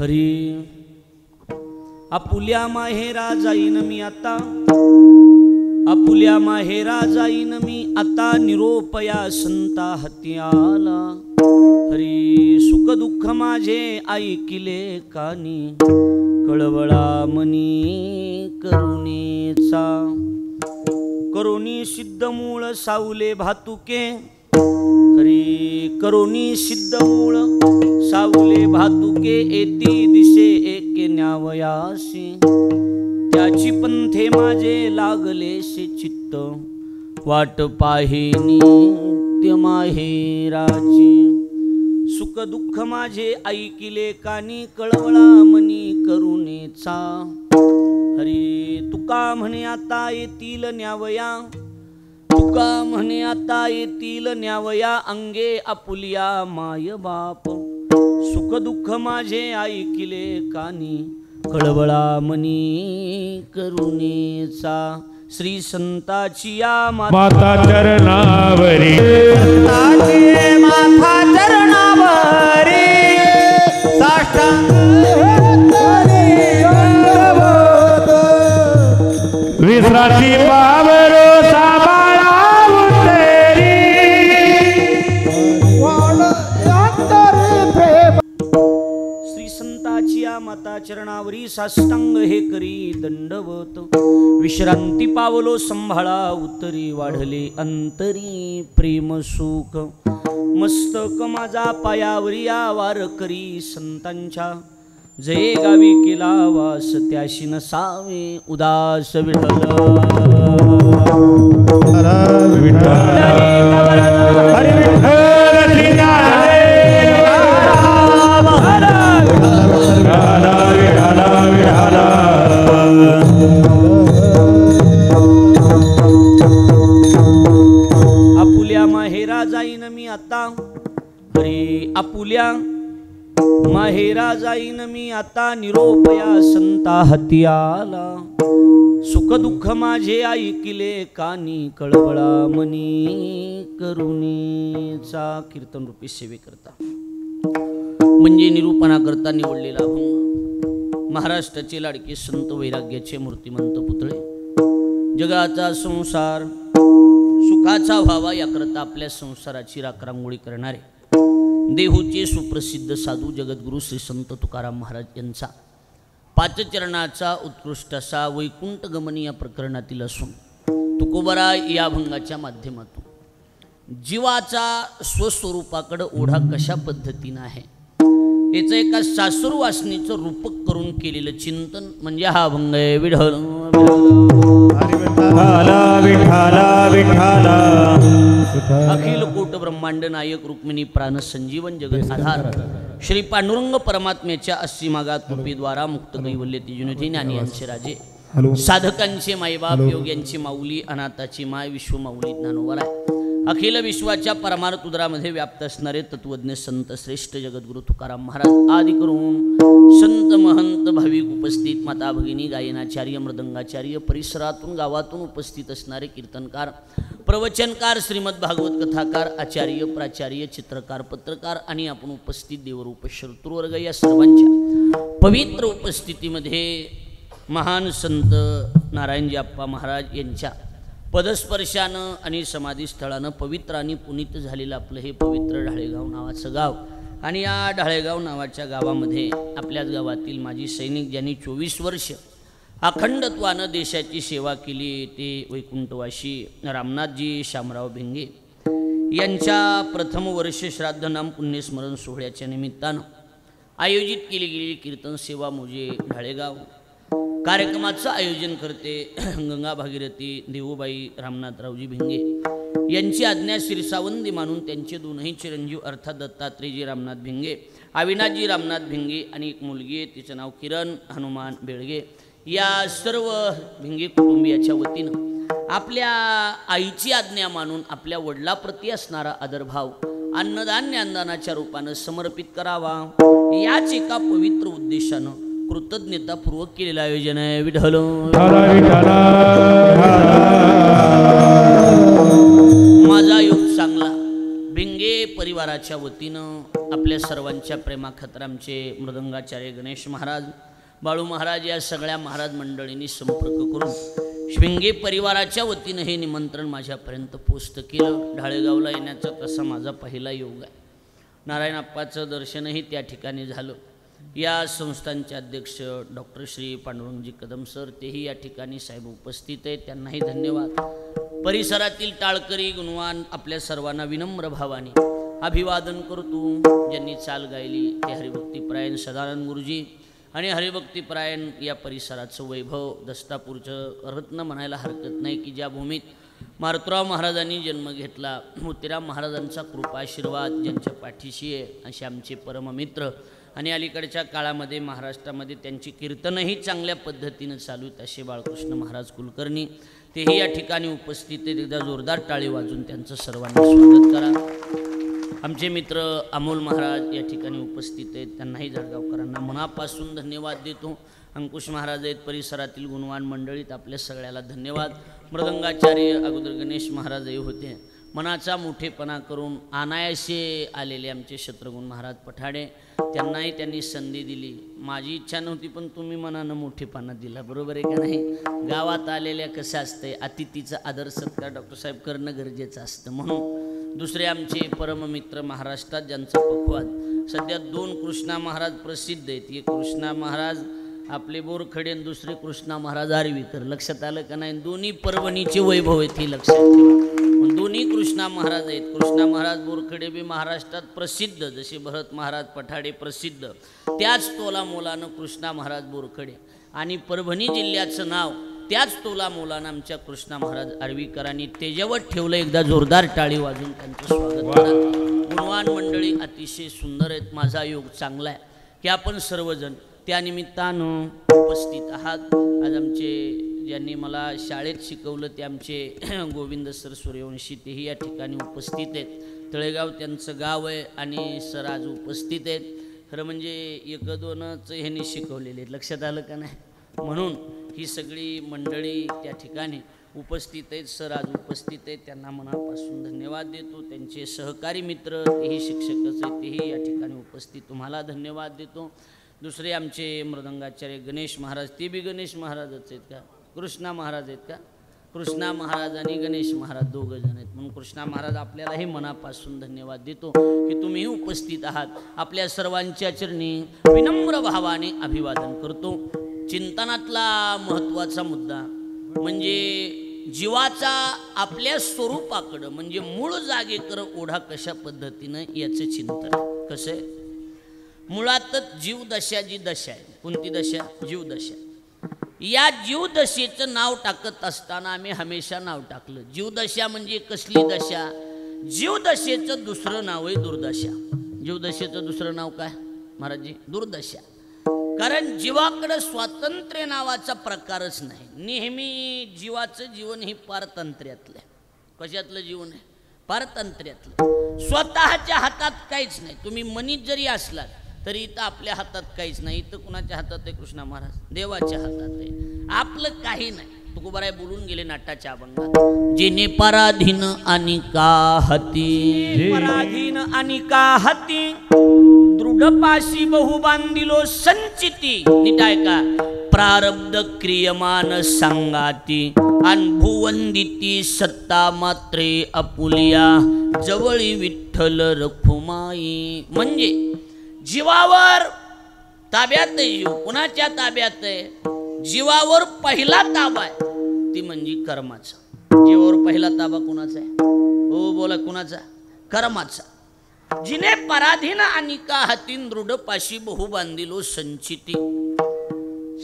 हरी आपुल्या माहेरा जाईन मी आता, आपुल्या माहेरा जाईन मी आता, निरोपया संता हाती आला। हरी सुख दुःख माझे ऐकिले कानी, कळवळा मनी करुणेचा। करुणी सिद्ध मूळ सावले भातुके, हरी करुणी सिद्ध मूळ सावले भातुके, येती दिसे एके न्यावयासी। त्याची पंथे माझे लागलेसे चित्त, वाट पाहिनी नित्य माहेराची। सुख दुःख माझे ऐकिले कानी, कळवळा मनी करुणेचा। हरी तुका म्हणे आता येतील न्यावया, तुका म्हणे आता येतील न्यावया, अंगे आपुलिया माय बाप। सुख दुःख माझे ऐकिले कानी, कळवळा मनी करुणेचा। श्री संताची या माता चरणावरी, संताची माता चरणावरी, साष्टांग विश्राची बाबरो सांभाळा उतरी। श्री संताची या माता चरणावरी, साष्टांग हे करी दंडवत। विश्रांती पावलो संभाळा उतरी, वाढले अंतरी प्रेम सुख। मस्तक माझा पायावरी आवार करी संतांच्या, जये गावी केला वास त्याशी नसावे उदास। विठ्ठल हरी आपुल्या माहेरा जाईन मी आता, हरी आपुल्या माहेरा जाईन मी आता, निरोपया संता हाती आला। सुख दुःख माझे ऐकिले कानी, कळवळा मनी करुणेचा। कीर्तन रूपी सेवे करता म्हणजे निरूपणा करता निवडलेला अभंग। महाराष्ट्राचे लाडके संत वैराग्याचे मूर्तिमंत पुतळे, जगाचा संसार सुखाचा व्हावा याकरता आपल्या संसाराची राखरांगोळी करणारे देहूचे सुप्रसिद्ध साधू जगद्गुरु श्री संत तुकाराम महाराज यांचा पाचचरणाचा उत्कृष्ट असा वैकुंठ गमनी या प्रकरणातील असून, तुकोबरा या अभंगाच्या माध्यमातून जीवाचा स्वस्वरूपाकडे ओढा कशा पद्धतीनं आहे याचं एका सासुर वासनेचं रूपक करून केलेलं चिंतन म्हणजे हा अभंग आहे। विठ्ठल अखिल कोट ब्रह्मांड नायक रुक्मिणी प्राण संजीवन जगत आधार श्री पांडुरंग परमात्म्याच्या अस्सी मागात कृपेद्वारा मुक्त कैवल्य तेजोनिधी ज्ञानी यांचे राजे, साधकांचे मायबाप, योग्यांची माऊली, अनाथाची माय, विश्वमाऊली ज्ञानोबा आहे। अखिल विश्वाच्या परमार्थ उदरामध्ये व्याप्त असणारे तत्वज्ञ संत श्रेष्ठ जगद्गुरु तुकाराम महाराज आदि करून संत महंत भाविक उपस्थित, माता भगिनी, गायनाचार्य, मृदंगाचार्य, परिसरातून गावातून उपस्थित असणारे कीर्तनकार, प्रवचनकार, श्रीमद भागवत कथाकार, आचार्य, प्राचार्य, चित्रकार, पत्रकार आणि आपण उपस्थित देवरूप श्रोतृवर्ग या सर्वांच्या पवित्र उपस्थितीमध्ये महान संत नारायणजी आप्पा महाराज यांच्या पदस्पर्शानं आणि समाधीस्थळानं पवित्र आणि पुनीत झालेलं आपलं हे पवित्र ढाळेगाव नावाचं गाव। आणि या ढाळेगाव नावाच्या गावामध्ये आपल्याच गावातील माजी सैनिक ज्यांनी 24 वर्ष अखंडत्वानं देशाची सेवा केली ते वैकुंठवासी रामनाथजी शामराव भिंगे यांच्या प्रथम वर्ष श्राद्ध नाम पुण्यस्मरण सोहळ्याच्या निमित्तानं आयोजित केली गेलेली कीर्तन सेवा मोजे ढाळेगाव कार्यक्रमाचं आयोजन करते गंगा भागीरथी देवूबाई रामनाथरावजी भिंगे यांची आज्ञा शिरसावंदी मानून त्यांचे दोनही चिरंजीव अर्थात दत्तात्रेयजी रामनाथ भिंगे, अविनाथजी रामनाथ भिंगे आणि एक मुलगी आहे तिचं नाव किरण हनुमान बेळगे, या सर्व भिंगे कुटुंबियाच्या वतीनं आपल्या आईची आज्ञा मानून आपल्या वडिलाप्रती असणारा आदरभाव अन्नदान ज्ञानदानाच्या रूपानं समर्पित करावा याच एका पवित्र उद्देशानं कृतज्ञतापूर्वक केलेलं आयोजन आहे। विठ्ठल माझा योग चांगला भिंगे परिवाराच्या वतीनं आपल्या सर्वांच्या प्रेमाखातर आमचे मृदंगाचार्य गणेश महाराज, बाळू महाराज या सगळ्या महाराज मंडळींनी संपर्क करून श्विंगे परिवाराच्या वतीनं हे निमंत्रण माझ्यापर्यंत पोस्ट केलं. ढाळेगावला येण्याचा तसा माझा पहिला योग आहे. नारायण अप्पाचं दर्शनही त्या ठिकाणी झालं. या संस्थांचे अध्यक्ष डॉक्टर श्री पांडुरंगजी कदम सर, तेही या ठिकाणी साहेब उपस्थित आहेत, त्यांनाही धन्यवाद. परिसरातील टाळकरी गुणवान आपल्या सर्वांना विनम्र भावाने अभिवादन करतो. ज्यांनी चाल गायली ते हरिभक्तीपरायण सदानंद गुरुजी आणि हरिभक्तीपरायण या परिसराचं वैभव, दस्तापूरचं रत्न म्हणायला हरकत नाही की ज्या भूमीत मारुतराव महाराजांनी जन्म घेतला, मोतीराम महाराजांचा कृपाशीर्वाद ज्यांच्या पाठीशी आहे, असे आमचे परममित्र. आणि अलीकडच्या काळामध्ये महाराष्ट्रामध्ये त्यांची कीर्तनही चांगल्या पद्धतीनं चालू आहेत असे बाळकृष्ण महाराज कुलकर्णी, तेही या ठिकाणी उपस्थित आहेत. एकदा जोरदार टाळी वाजून त्यांचं सर्वांनी स्वागत करा. आमचे मित्र अमोल महाराज या ठिकाणी उपस्थित आहेत, त्यांनाही जळगावकरांना मनापासून धन्यवाद देतो. अंकुश महाराज आहेत, परिसरातील गुणवान मंडळीत आपल्या सगळ्याला धन्यवाद. मृदंगाचार्य अगोदर गणेश महाराजही होते. मनाचा मोठेपणा करून अनायासे आलेले आमचे शत्रुघ्न महाराज पठाडे, त्यांनाही त्यांनी संधी दिली. माझी इच्छा नव्हती पण तुम्ही मनानं मोठेपणा दिला, बरोबर आहे का नाही. गावात आलेल्या कसं असतंय, अतिथीचा आदर सत्कार डॉक्टर साहेब करणं गरजेचं असतं. म्हणून दुसरे आमचे परममित्र महाराष्ट्रात ज्यांचा पखवाद सध्या 2 कृष्णा महाराज प्रसिद्ध आहेत. एक कृष्णा महाराज आपले बोरखडे आणि दुसरे कृष्णा महाराज आर्वीकर. लक्षात आलं का नाही. दोन्ही परभणीचे वैभव आहेत हे लक्षात ठेवा. दोन्ही कृष्णा महाराज आहेत. कृष्णा महाराज बोरखडे बी महाराष्ट्रात प्रसिद्ध, जसे भरत महाराज पठाडे प्रसिद्ध, त्याच तोला मोलानं कृष्णा महाराज बोरखडे. आणि परभणी जिल्ह्याचं नाव त्याच तोला मोलानं आमच्या कृष्णा महाराज आर्वीकरांनी तेजवत ठेवलं. एकदा जोरदार टाळी वाजून त्यांचं स्वागत करा. गुणवान मंडळी अतिशय सुंदर आहेत. माझा योग चांगला आहे की आपण सर्वजण त्यानिमित्तानं उपस्थित आहात. आज आमचे ज्यांनी मला शाळेत शिकवलं ते आमचे गोविंद सर सूर्यवंशी, तेही या ठिकाणी उपस्थित आहेत. तळेगाव त्यांचं गाव आहे आणि सर आज उपस्थित आहेत. खरं म्हणजे 1-2च ह्यांनी शिकवलेले आहेत, लक्षात आलं का नाही. म्हणून ही सगळी मंडळी त्या ठिकाणी उपस्थित आहेत. सर आज उपस्थित आहेत, त्यांना मनापासून धन्यवाद देतो. त्यांचे सहकारी मित्र तेही शिक्षकच आहेत, तेही या ठिकाणी उपस्थित, तुम्हाला धन्यवाद देतो. दुसरे आमचे मृदंगाचार्य गणेश महाराज, ते बी गणेश महाराजच आहेत का, कृष्णा महाराज आहेत का. कृष्णा महाराज आणि गणेश महाराज दोघं जण आहेत. म्हणून कृष्णा महाराज आपल्यालाही मनापासून धन्यवाद देतो की तुम्ही उपस्थित आहात. आपल्या सर्वांच्या चरणी विनम्र भावाने अभिवादन करतो. चिंतनातला महत्त्वाचा मुद्दा म्हणजे जीवाचा आपल्या स्वरूपाकडं म्हणजे मूळ जागेकडं ओढा कशा पद्धतीनं याचं चिंतन. कसं आहे, मुळातच जीवदशा जी दशा आहे, कोणती दशा, जीवदशा. या जीवदशेचं नाव टाकत असताना आम्ही हमेशा नाव टाकलं जीवदशा म्हणजे कसली दशा. जीवदशेचं दुसरं नाव आहे दुर्दशा. जीवदशेचं दुसरं नाव काय महाराजजी, दुर्दशा. कारण जीवाकडे स्वातंत्र्य नावाचा प्रकारच नाही. नेहमी जीवाचं जीवन हे पारतंत्र्यातलं आहे. कशातलं जीवन आहे, पारतंत्र्यातलं. स्वतःच्या हातात काहीच नाही. तुम्ही मनीत जरी असलात तरी इथं आपल्या हातात काहीच नाही. इथं कुणाच्या हातात आहे, कृष्णा महाराज देवाच्या हातात आहे. आपलं काही नाही. तुकोबाराय बोलून गेले नाटाच्या अभंगात, जेने पराधीन आणि का हाती, पराधीन आणि का हाती, दृढपाशी बहु बांधिलो संचिती. नीट ऐका, प्रारब्ध क्रियमान सांगाती अनभुवंदिती सत्ता मात्रे अपुलिया जवळी विठ्ठल रखुमाई. म्हणजे जीवावर ताब्यात आहे जीव. कुणाच्या ताब्यात आहे, जीवावर पहिला ताबा आहे ती म्हणजे कर्माचा. जीवावर पहिला ताबा कुणाचा आहे, हो बोला कुणाचा, कर्माचा. जिने पराधीन आणि का हातीन दृढ पाशी बहु बांधिलो संचिती.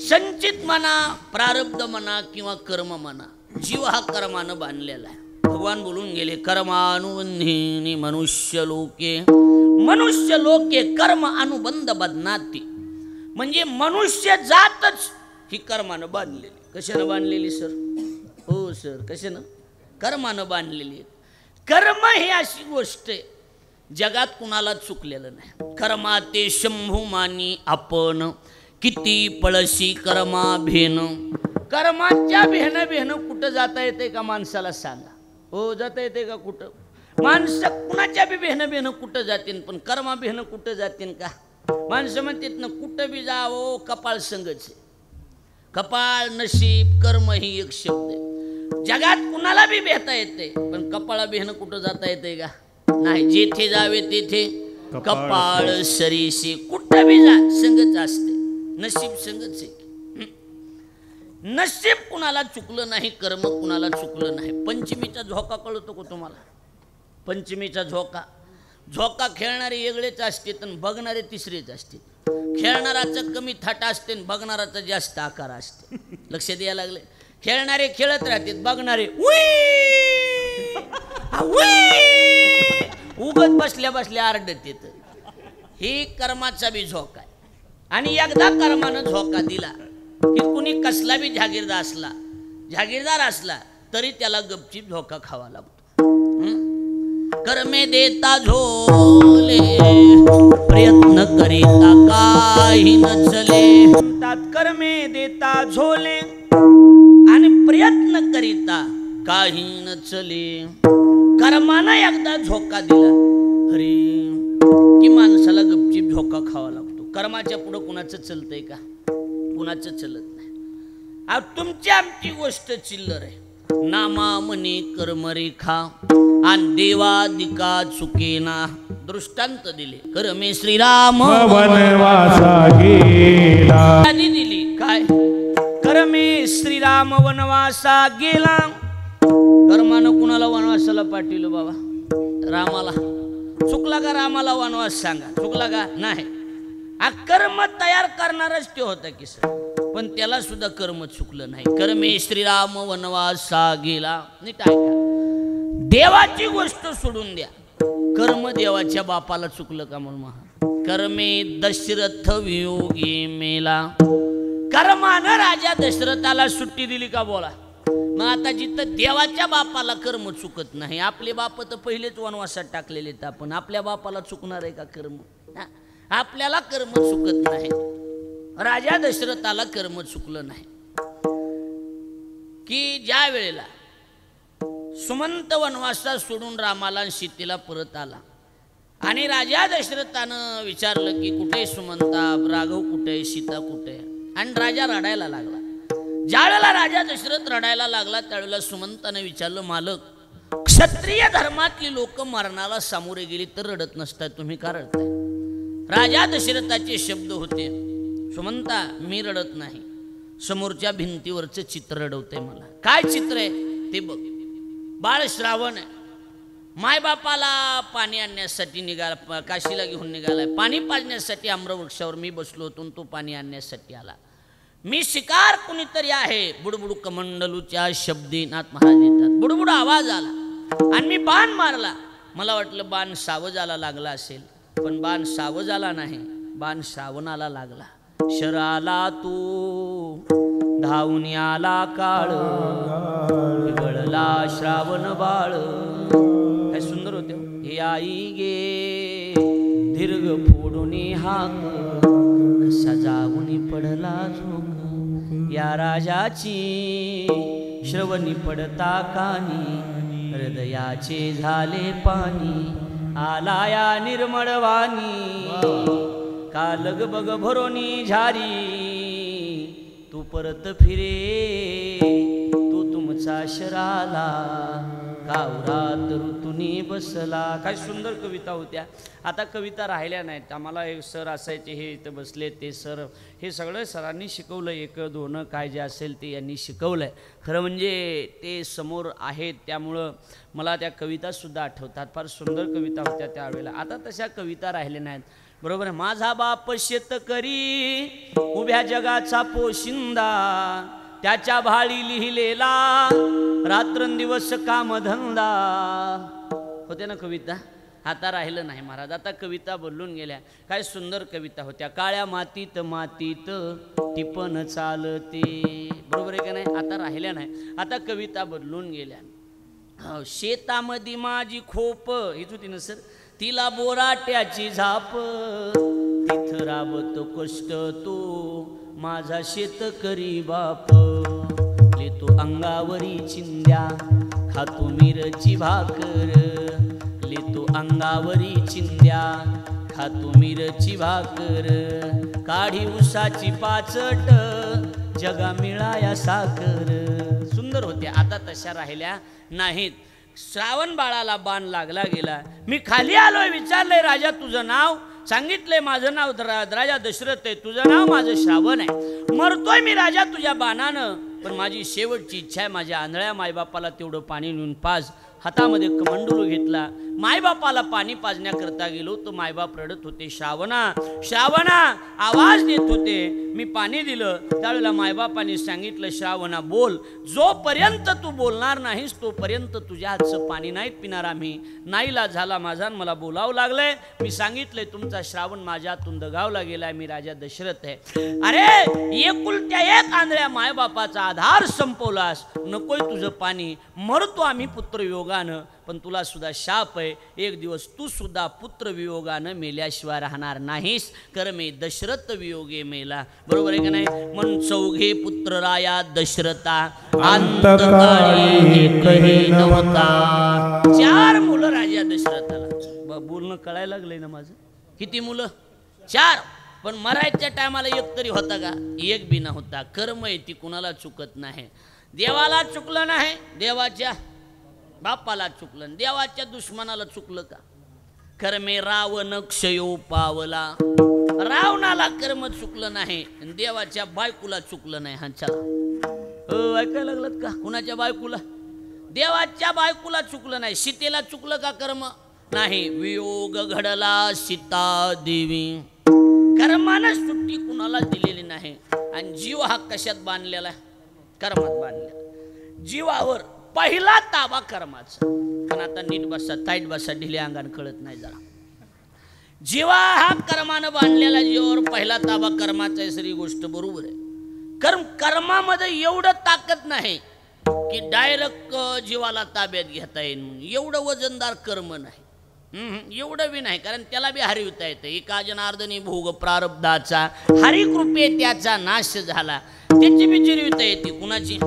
संचित म्हणा, प्रारब्ध म्हणा किंवा कर्म म्हणा, जीव हा कर्मानं बांधलेला आहे. भगवान बोलून गेले, कर्मानुबंधिनी मनुष्य लोके, मनुष्य लोके कर्म अनुबंध बदनाती. म्हणजे मनुष्य जातच ही कर्मानं बांधलेली. कशानं बांधलेली सर, हो सर कशानं, कर्मानं बांधलेली. कर्म ही अशी गोष्ट आहे जगात कुणाला चुकलेलं नाही. कर्मा ते शंभू मानी आपण किती पळशी कर्मा भेन. कर्माच्या भेन भेन कुठं जाता येते का माणसाला सांगा, हो जाता येते का कुठं. माणसं कुणाच्या बी बेहनं कुठं जातीन, पण कर्मा बेहनं कुठं जातीन का? माणसं म्हणतात ना कुठं बी जावो कपाळ संगच आहे. कपाळ नशीब कर्म ही एक शब्द आहे. जगात कुणाला बी भेटता येते, पण कपाळा बेहनं कुठं जाता येते का? नाही. जेथे जावे तेथे कपाळ सरीसे. कुठं बी जा संगच असते. नशीब संगच आहे. नशीब कुणाला चुकलं नाही, कर्म कुणाला चुकलं नाही. पंचमीचा झोका कळतो का तुम्हाला? पंचमीचा झोका. झोका खेळणारे वेगळेच असते आणि बघणारे तिसरेच असते. खेळणाराचं कमी थाटा असते आणि बघणाराचा जास्त आकार असते. लक्ष द्यायला लागले. खेळणारे खेळत राहतात, बघणारे उगत बसल्या बसल्या आरडत येत. ही कर्माचा बी झोका आहे. आणि एकदा कर्मानं झोका दिला की कुणी कसला बी जागीरदार असला तरी त्याला गपचीप झोका खावा लागतो. कर्मे देता झोले प्रयत्न करीता काही न चले. कर्मे देता झोले आणि प्रयत्न करीता काही न चले. कर्मानं एकदा झोका दिला अरे की माणसाला गपचीप झोका खावा लागतो. कर्माच्या पुढं कुणाचं चलतंय का? कुणाचं चलत नाही. तुमची आमची गोष्ट चिल्लर आहे. नामा मने कर्मरेखा आणि देवादिका चुकेना. दृष्टांत दिले. कर्मे श्रीराम वनवासा गेला. आधी दिली काय? कर्मे श्रीराम वनवासा गेला. कर्मानं कुणाला वनवासाला पाठवलं बाबा? रामाला. चुकला का रामाला वनवास? सांगा चुकला का? नाही. कर्म तयार करणारच ते होता की सर, पण त्याला सुद्धा कर्म चुकलं नाही. कर्मे श्रीराम वनवासा गेला. नीट ऐका. देवाची गोष्ट सोडून द्या. कर्म देवाच्या बापाला चुकलं का म्हणून? कर्मे दशरथ वियोगी मेला. कर्मानं राजा दशरथाला सुट्टी दिली का? बोला. मग आता जिथं देवाच्या बापाला कर्म चुकत नाही, आपले बाप तर पहिलेच वनवासात टाकलेले आहेत. आपण आपल्या बापाला चुकणार आहे का कर्म? आपल्याला कर्म चुकत नाही. राजा दशरथाला कर्म चुकलं नाही की ज्या वेळेला सुमंत वनवासात सोडून रामाला आणि सीतेला परत आला आणि राजा दशरथानं विचारलं की कुठे सुमंता, राघव कुठे, सीता कुठे? आणि राजा रडायला लागला. ज्यावेळेला राजा दशरथ रडायला लागला त्यावेळेला सुमंताने विचारलं, मालक क्षत्रिय धर्मातली लोक मरणाला सामोरे गेली तर रडत नसतात, तुम्ही का रडताय? राजा दशरथाचे शब्द होते, सुमंता मी रडत नाही, समोरच्या भिंतीवरचं चित्र रडवते मला. काय चित्र आहे ते बघ. बाळ श्रावण आहे. मायबापाला पाणी आणण्यासाठी निघाला, काशीला घेऊन निघालाय. पाणी पाजण्यासाठी आम्रवृक्षावर मी बसलो होतो, तो पाणी आणण्यासाठी आला. मी शिकार कुणीतरी आहे, बुडबुड कमंडलूच्या शब्दी नाथ महाराज येतात. बुडबुड आवाज आला आणि मी बाण मारला. मला वाटलं बाण सावजाला लागला असेल, पण बाण सावजाला नाही, बाण श्रावणाला लागला. शराला तू धावून आला काळ, गळला श्रावण बाळ. काय सुंदर होते. हे आई गे दीर्घ फोडून हाक, कसा जाऊन पडला झोक. या राजाची श्रवणी पडता कानी, हृदयाचे झाले पाणी. आला या निर्मळवाणी, कालग बग भरोनी झारी. तू परत फिरे, तू तुमचा शराला, गावरात ऋतुनी बसला. काय सुंदर कविता होत्या. आता कविता राहिल्या नाहीत. आम्हाला एक सर असायचे, हे इथं बसले ते सर, हे सगळं सरांनी शिकवलं. एक दोन काय जे असेल ते यांनी शिकवलंय. खरं म्हणजे ते समोर आहेत त्यामुळं मला त्या कवितासुद्धा आठवतात. फार सुंदर कविता होत्या त्यावेळेला. आता तशा कविता राहिल्या नाहीत. बरोबर आहे. माझा बाप शेतकरी, उभ्या जगाचा पोशिंदा, त्याच्या भाळी लिहिलेला रात्रंदिवस कामधंदा. होते ना कविता. आता राहिलं नाही महाराज. आता कविता बदलून गेल्या. काय सुंदर कविता होत्या. काळ्या मातीत मातीत टिपण चालते. बरोबर आहे का नाही? आता राहिल्या नाही. आता कविता बदलून गेल्या. शेतामध्ये माझी खोप हीच होती ना सर, तिला बोराट्याची झाप, तिथं राबतो कष्ट तो माझा शेतकरी बाप. लेतो अंगावरी चिंध्या, खातो मिरची भाकर, लिहितो अंगावरी चिंध्या, खातो मिरची भाकर, काढी उसाची पाचट, जगा मिळाया साखर. सुंदर होत्या, आता तशा राहिल्या नाहीत. श्रावण बाळाला बाण लागला गेला. मी खाली आलोय, विचारलंय राजा तुझं नाव, सांगितलंय माझं नाव राजा दशरथ आहे, तुझं नाव माझं श्रावण आहे. मरतोय मी राजा तुझ्या बाणानं, पण माझी शेवटची इच्छा आहे माझ्या आंधळ्या मायबापाला तेवढं पाणी नेऊन पाज. हातामध्ये कमंडलू घेतला, मायबापाला पाणी पाजण्याकरता गेलो तर मायबाप रडत होते. श्रावणा श्रावणा आवाज देत होते. मी पाणी दिलं त्यावेळेला मायबापाने सांगितलं, श्रावणा बोल, जोपर्यंत तू बोलणार नाहीस तोपर्यंत तुझ्या हातचं पाणी नाहीत पिणार आम्ही. नाईला झाला माझा, मला बोलावं लागलंय. मी सांगितलंय तुमचा श्रावण माझ्यातून दगावला गेलाय, मी राजा दशरथ आहे. अरे एकुलत्या एक आंधळ्या मायबापाचा आधार संपवलास, नकोय तुझं पाणी, मरतो आम्ही पुत्र वियोगानं. पण तुला सुद्धा शाप आहे, एक दिवस तू सुद्धा पुत्र वियोगानं मेल्याशिवाय राहणार नाहीस. कर्मे दशरथ वियोगे मेला. बरोबर आहे का नाही? म्हणून चौघे पुत्र राया दशरथा, अंतकाळी एकही नव्हता. 4 मुलं राजा दशरथाला. बोलणं कळायला लागलंय ना माझं? किती मुलं? 4. पण मरायच्या टायमाला एक तरी होता का? एक बी नव्हता. कर्म आहे ती कुणाला चुकत नाही. देवाला चुकलं नाही, देवाच्या बापाला चुकलं, देवाच्या दुश्मनाला चुकलं का? कर्मे रावण क्षयो पावला. रावणाला कर्म चुकलं नाही, देवाच्या बायकोला चुकलं नाही. हा चला ऐकायला लागलं का? कुणाच्या बायकोला? देवाच्या बायकोला चुकलं नाही. सीतेला चुकलं का कर्म? नाही. वियोग घडला सीता देवी. कर्मानं सुट्टी कुणाला दिलेली नाही. आणि जीव हा कशात बांधलेला? कर्मात बांधलेला. जीवावर पहिला ताबा कर्माचा. पण आता नीट बसा, ताईट बसा, ढिल्या अंगाने कळत नाही जरा. जीवा हा कर्मानं बांधलेला, जीवावर पहिला ताबा कर्माचा आहे. सरी गोष्ट बरोबर आहे. कर्मामध्ये एवढं ताकद नाही की डायरेक्ट जीवाला ताब्यात घेता येईल म्हणून. एवढं वजनदार कर्म नाही, एवढं बी नाही. कारण त्याला बी हरविता येतं. एका जनार्दनी भोग प्रारब्धाचा, हरिकृपे त्याचा नाश झाला. त्याची बी जिरविता येते. कुणाची?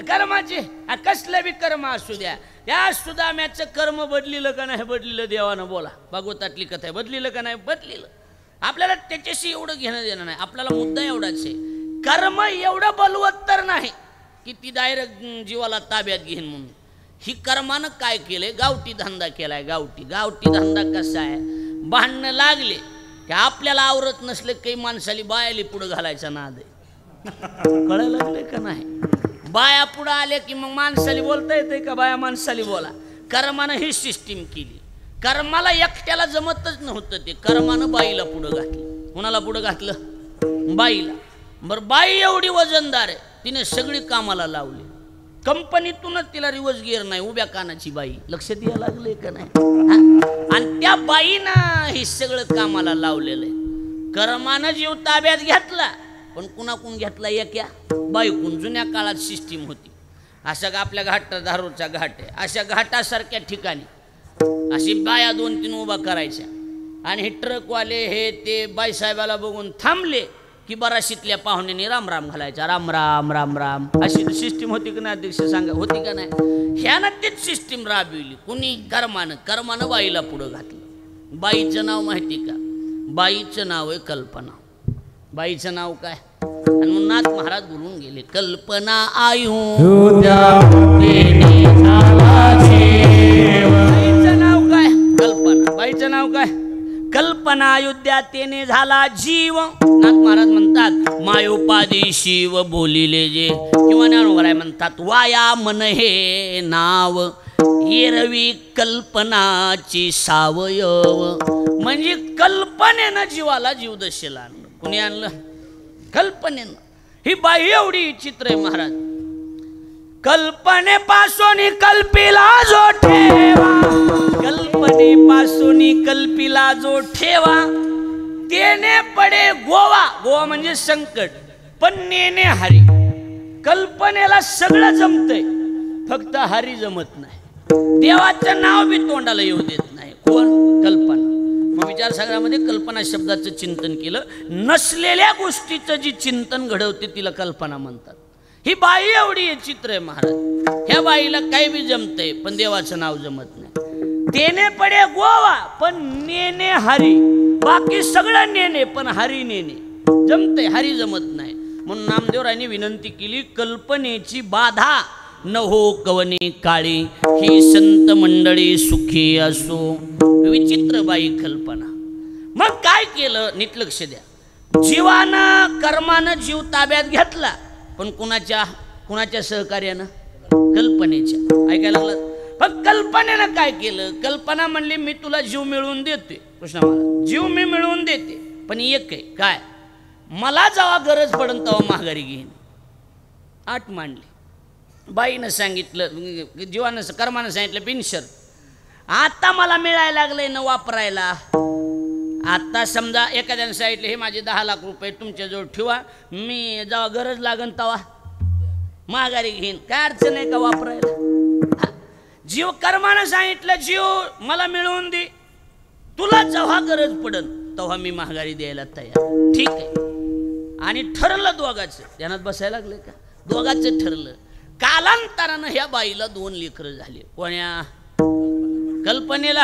कर्माचे. कसलं बी कर्म असू द्या. या सुदाम्याचं कर्म बदलिलं का नाही? बदलिलं देवानं. बोला, भागवतातली कथा आहे. बदलिलं का नाही? बदलिलं. आपल्याला त्याच्याशी एवढं घेणं देणं नाही. आपल्याला मुद्दा एवढाच आहे, कर्म एवढं बलवत्तर नाही की ती डायरेक्ट जीवाला ताब्यात घेईन म्हणून. ही कर्मानं काय केलंय? गावठी धंदा केलाय. गावठी धंदा कसा आहे? भांडणं लागले की आपल्याला आवरत नसले काही माणसाली बायाली पुढं घालायचा नाद आहे. कळायला लागले का नाही? बाया पुढं आले की मग माणसाली बोलता येते का? बाया माणसाली बोला. कर्मानं ही सिस्टीम केली. कर्माला एकट्याला जमतच नव्हतं ते. कर्मानं बाईला पुढं घातलं. कोणाला पुढं घातलं? बाईला. बरं, बाई एवढी वजनदार आहे, तिने सगळी कामाला लावली. कंपनीतूनच तिला रिवर्स गिअर नाही. उभ्या कानाची बाई. लक्षात यायला लागले का नाही? आणि त्या बाईनं हे सगळं कामाला लावलेलं आहे. कर्मानं जीव ताब्यात घेतला, पण कुणाकून घेतला? एका बाईकून. जुन्या काळात सिस्टीम होती. अशा आपल्या घाट, धारूरचा घाट आहे, अशा घाटासारख्या ठिकाणी अशी बाया 2-3 उभा करायच्या. आणि हे ट्रकवाले हे ते बाईसाहेबाला बघून थांबले की बराशीतल्या पाहुण्यांनी राम राम घालायचा. राम राम राम राम. अशी सिस्टीम होती का नाही? अध्यक्ष सांगा, होती का नाही? ह्यानं तीच सिस्टीम राबविली. कुणी? कर्मानं बाईला पुढं घातलं. बाईचं नाव माहिती का? बाईचं नाव आहे कल्पना. बाईचं नाव काय? आणि मग नाथ महाराज बोलून गेले, कल्पना आयु. बाईचं नाव काय? कल्पना. बाईचं नाव काय? कल्पना. अयोध्या तेने झाला जीव. नाथ महाराज म्हणतात, मायोपादी शिव बोलिले जे. किंवा ज्ञानोबराय म्हणतात, वाया मन हे नाव, एरवी कल्पनाची सावयव. म्हणजे कल्पनेनं जीवाला जीवदशेला आणलं. कुणी आणलं? कल्पनेनं. ही बाई एवढी चित्र आहे महाराज. कल्पनेपासून कल्पिला जो ठेवा, कल्पनेपासून कल्पिला जो ठेवा, तेने पडे गोवा. गोवा म्हणजे संकट, पण नेने हरी. कल्पनेला सगळं जमतंय, फक्त हरी जमत नाही. देवाचं नाव बी तोंडाला येऊ देत नाही. कोण? कल्पना. मग विचारसागरामध्ये कल्पना शब्दाचं चिंतन केलं. नसलेल्या गोष्टीचं जी चिंतन घडवते तिला कल्पना म्हणतात. ही बाई एवढी चित्र आहे महाराज. ह्या बाईला काही बी जमतंय, पण देवाचं नाव जमत नाही. देणे पडे गोवा पण नेणे हरी. बाकी सगळं नेणे पण हरी नेणे जमते, हरी जमत नाही. म्हणून नामदेवरायांनी विनंती केली, कल्पनेची बाधा न हो कवने काळी, ही संत मंडळी सुखी असो. विचित्र बाई कल्पना. मग काय केलं नीट लक्ष द्या. जीवानं कर्मानं जीव ताब्यात घेतला, पण कुणाच्या सहकार्यानं? कल्पनेच्या. ऐकायला लागलं. पण कल्पनेनं काय केलं? कल्पना म्हणली मी तुला जीव मिळवून देते. कृष्ण महाराज जीव मी मिळवून देते, पण एक आहे काय, मला जेव्हा गरज पडन तेव्हा माघारी घेईन. आठ मांडली. बाईनं सांगितलं, जीवानं कर्मानं सांगितलं बिनशर्त, आता मला मिळायला लागलंय न वापरायला. आता समजा एखाद्याने सांगितलं हे माझे 10 लाख रुपये तुमच्याजवळ ठेवा, मी जेव्हा गरज लागन तेव्हा माघारी घेईन. काय अडचण आहे का वापरायला? जीव कर्मानं सांगितलं जीव मला मिळवून दे, तुला जेव्हा गरज पडन तेव्हा मी माघारी द्यायला तयार. ठीक आहे. आणि ठरलं दोघाचं. ध्यानात बसायला लागलं का? दोघाचं ठरलं. कालांतरानं ह्या बाईला 2 लेकरं झाले. कोण्या? कल्पनेला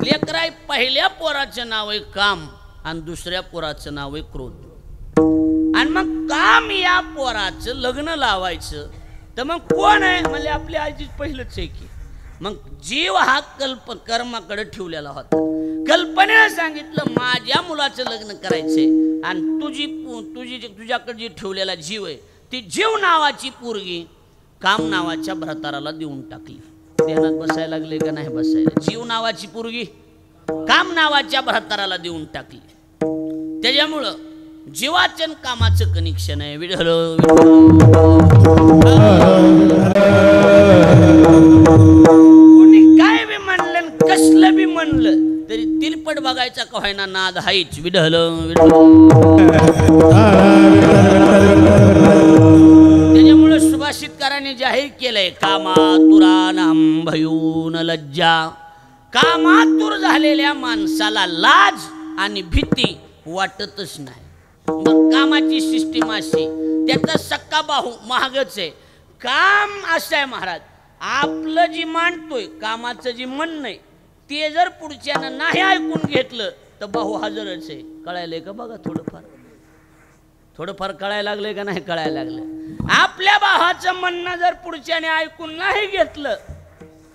लेकर आहे. पहिल्या पोराचं नाव आहे काम आणि दुसऱ्या पोराचं नाव आहे क्रोध. आणि मग काम या पोराचं लग्न लावायचं तर मग कोण आहे म्हणजे आपली आजी पहिलंच आहे की. मग जीव हा कर्माकडे ठेवलेला होता. कल्पनेला सांगितलं माझ्या मुलाचं लग्न करायचंय आणि तुझ्याकडे जी ठेवलेला जीव आहे ती जीव नावाची पोरगी काम नावाच्या भ्रताराला देऊन टाकली. ध्यानात बसायला लागले का नाही बसायला? जीव नावाची पोरगी काम नावाच्या भ्रताराला देऊन टाकली. त्याच्यामुळं जीवाचं कामाचं कनेक्शन आहे. विढळ कोणी काय बी म्हणलं कसलं बी म्हणलं तरी तिरपट बघायचा का व्हायना नाद हायच. विढळ त्याच्यामुळे सुभाषितकारांनी जाहीर केलंय कामातुरानां भयून लज्जा. कामातुर झालेल्या माणसाला लाज आणि भीती वाटतच नाही. मग कामाची सिस्टीम अशी, त्याचा सक्का बाहू महागच आहे. काम असं आहे महाराज, आपलं जी मांडतोय कामाचं जी म्हणणं आहे ते जर पुढच्यानं नाही ऐकून घेतलं तर बाहू हजरच आहे. कळायलंय का बघा? थोडंफार कळायला लागलंय का नाही कळायला लागलं? आपल्या भावाचं म्हणणं जर पुढच्याने ऐकून नाही घेतलं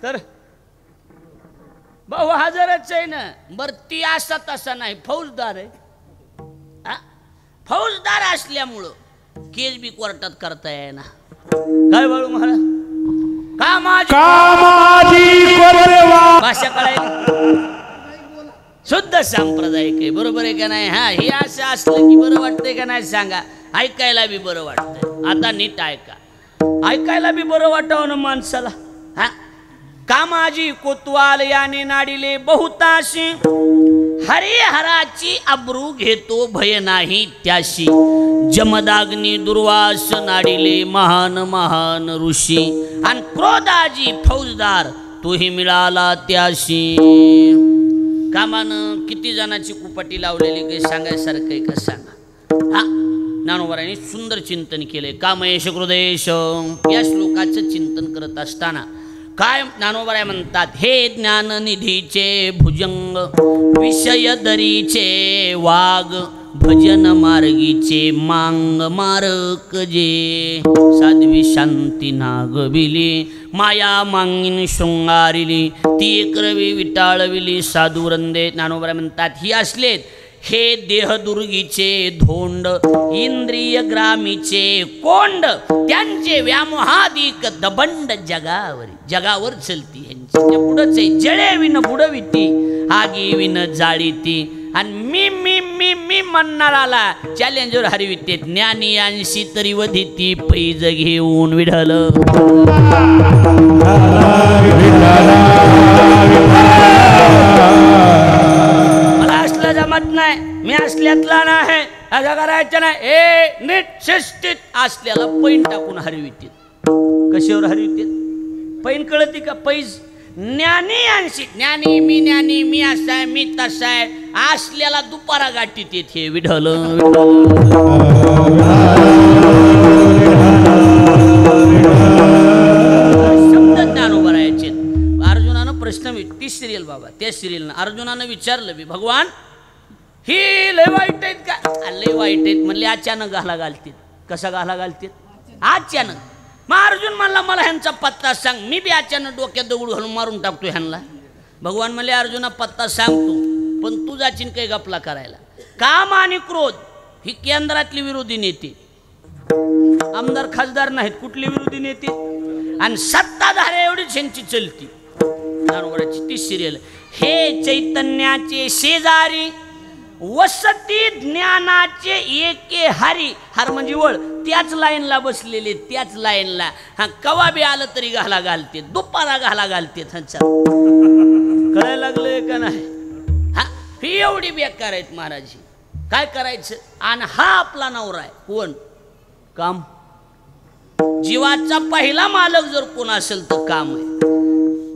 तर भाऊ हजरच आहे ना. बरं ती असा तसा नाही, फौजदार आहे. फौजदार असल्यामुळं केस बी कोर्टात करता येईना. काय बाळू महाराज? भाषा कळायली. शुद्ध सांप्रदायिक आहे. बरोबर आहे का नाही? हा, हे असं असलं की बरं वाटतंय का नाही सांगा? ऐकायला बी बरं वाटतंय. आता नीट ऐका. ऐकायला बी बरं वाटावं ना माणसाला. हा, कामाजी कोतवाल याने नाडिले बहुताशी, हरिहराची अब्रू घेतो भय नाही त्याशी. जमदाग्नी दुर्वास नाडिले महान महान ऋषी, आणि क्रोधाजी फौजदार तोही मिळाला त्याशी. कामानं किती जणांची कुपटी लावलेली काही सांगायसारखं आहे का सांगा? हा, ज्ञानोबारांनी सुंदर चिंतन केले. कामयेश क्रोधेश या श्लोकाचं चिंतन करत असताना काय ज्ञानोबाराय म्हणतात, हे ज्ञाननिधीचे भुजंग, विषय दरीचे वाग, भजन मार्गीचे मांग मारक जे. साध्वी शांती नागविली, माया मांगीन शृंगारिली, ती एकरवी विटाळविली साधुरंदे. ज्ञानोबाराय म्हणतात ही असलेत हे देहदुर्गीचे धोंड, इंद्रिय ग्रामीचे कोंड, त्यांचे व्यामोहादिक दबंड जगावर चलती. ह्यांच्या पुढंच आहे जळे विन बुडविती, आगी विन जाळीती. आणि मी मी मी मी म्हणणाराला चॅलेंजवर हरविते. ज्ञानी अंशी तरी वधिती, पैज घेऊन विढल. जमत नाही, मी असल्यातला नाही, असं करायचं नाही. ए नीट शिस्तीत असल्याला पैन टाकून हरवितील. कशावर हरवितील? पैन कळती का? पैज. ज्ञानी अंशी, ज्ञानी मी असा आहे मी तसा आहे असल्याला दुपारा गाठीत येते. विढल शब्द ज्ञानोबा राहायचे. अर्जुनानं प्रश्न ती सिरियल बाबा, त्या सिरियलनं अर्जुनानं विचारलं बी, भगवान ही लय वाईट आहेत का? लय वाईट आहेत म्हणले. अचानक घाला घालतील. कसा घाला घालतील? अचानक. मग अर्जुन म्हणला मला ह्यांचा पत्ता सांग, मी बी अचानक डोक्यात दगड घालून मारून टाकतो ह्यांना. भगवान म्हणले अर्जुना पत्ता सांगतो, पण तू जाचीन काही गपला करायला. काम आणि क्रोध ही केंद्रातली विरोधी नेते, आमदार खासदार नाहीत, कुठली विरोधी नेते? आणि सत्ताधाऱ्या एवढीच ह्यांची चलती. नानोगडाची ती सिरियल. हे चैतन्याचे शेजारी वसती ज्ञानाचे एके हरी. हर म्हणजे वळ, त्याच लाईनला बसलेले, त्याच लाईनला. हा कवा बी आलं तरी घाला घालते, दुपारा घाला घालते. कळायला लागलंय का नाही? हा ही एवढी बेकार आहेत महाराज. काय करायचं? आणि हा आपला नवरा आहे. कोण? काम. जीवाचा पहिला मालक जर कोण असेल तर काम आहे.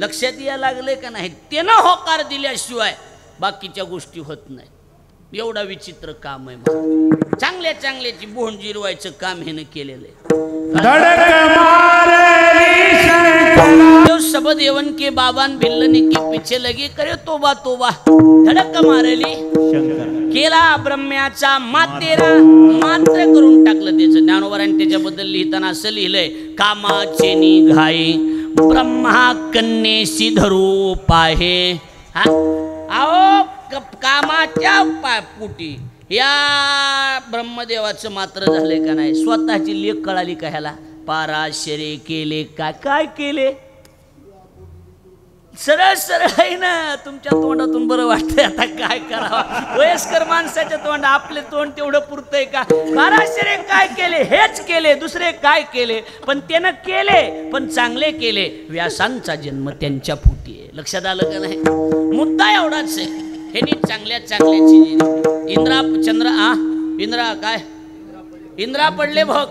लक्षात यायला लागले का नाही? त्यानं होकार दिल्याशिवाय बाकीच्या गोष्टी होत नाही. एवढा विचित्र काम आहे. चांगल्या चांगल्याची बोहण जिरवायचं काम हेनं केलेलं आहे. सबद एवन के बाबान भिल्लने के पीछे लगे करे तोबा तोबा. धडक मारली केला ब्रह्म्याचा मातेरा, मात्र करून टाकलं त्याचं. ज्ञानोबरांनी त्याच्याबद्दल लिहिताना असं लिहिलंय, कामाचे निघाई ब्रह्मा कन्येशी धरू पाहे. हा अहो कामाच्या पोटी या ब्रह्मदेवाचं मात्र झालंय का नाही? स्वतःची लेख कळाली का ह्याला? पाराशरे केले काय? काय केले? सरळ सरळ आहे ना. तुमच्या तोंडातून बरं वाटतंय. आता काय करावं? वयस्कर माणसाच्या तोंड, आपले तोंड तेवढं पुरतंय का? पाराशरे काय केले? हेच केले. दुसरे काय केले? पण त्यानं केले, पण चांगले केले. व्यासांचा जन्म त्यांच्या पोटी आहे. लक्षात आलं का नाही? मुद्दा एवढाच आहे. हे चांगल्या चांगल्याची इंद्रा काय? इंद्रा पडले भोग,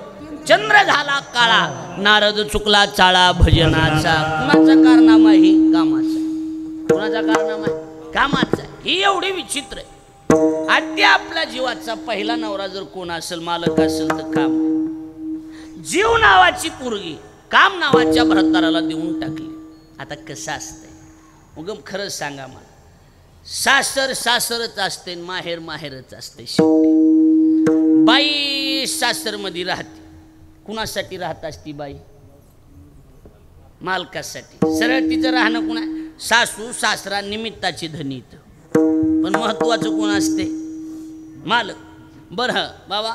चंद्र झाला काळा, नारद चुकला चाळा भजनाचा. कुणाचा कारनामा? ही कामाचा. कुणाचा कारनामा? कामाचा. ही एवढी विचित्र आहे. आद्या आपल्या जीवाचा पहिला नवरा जर कोण असेल, मालक असेल तर काम. जीव नावाची पोरगी काम नावाच्या भरताराला देऊन टाकली. आता कसं असतंय उगम? खरंच सांगा मला. सासर सासरच असते, माहेर माहेरच असते. शेवटी बाई सासरमध्ये राहते. कुणासाठी राहत असती बाई? मालकासाठी. सरळ तिचं राहणं कुणा? सासू सासरा निमित्ताची धनीत, पण महत्वाचं कोण असते? मालक. बरं बाबा,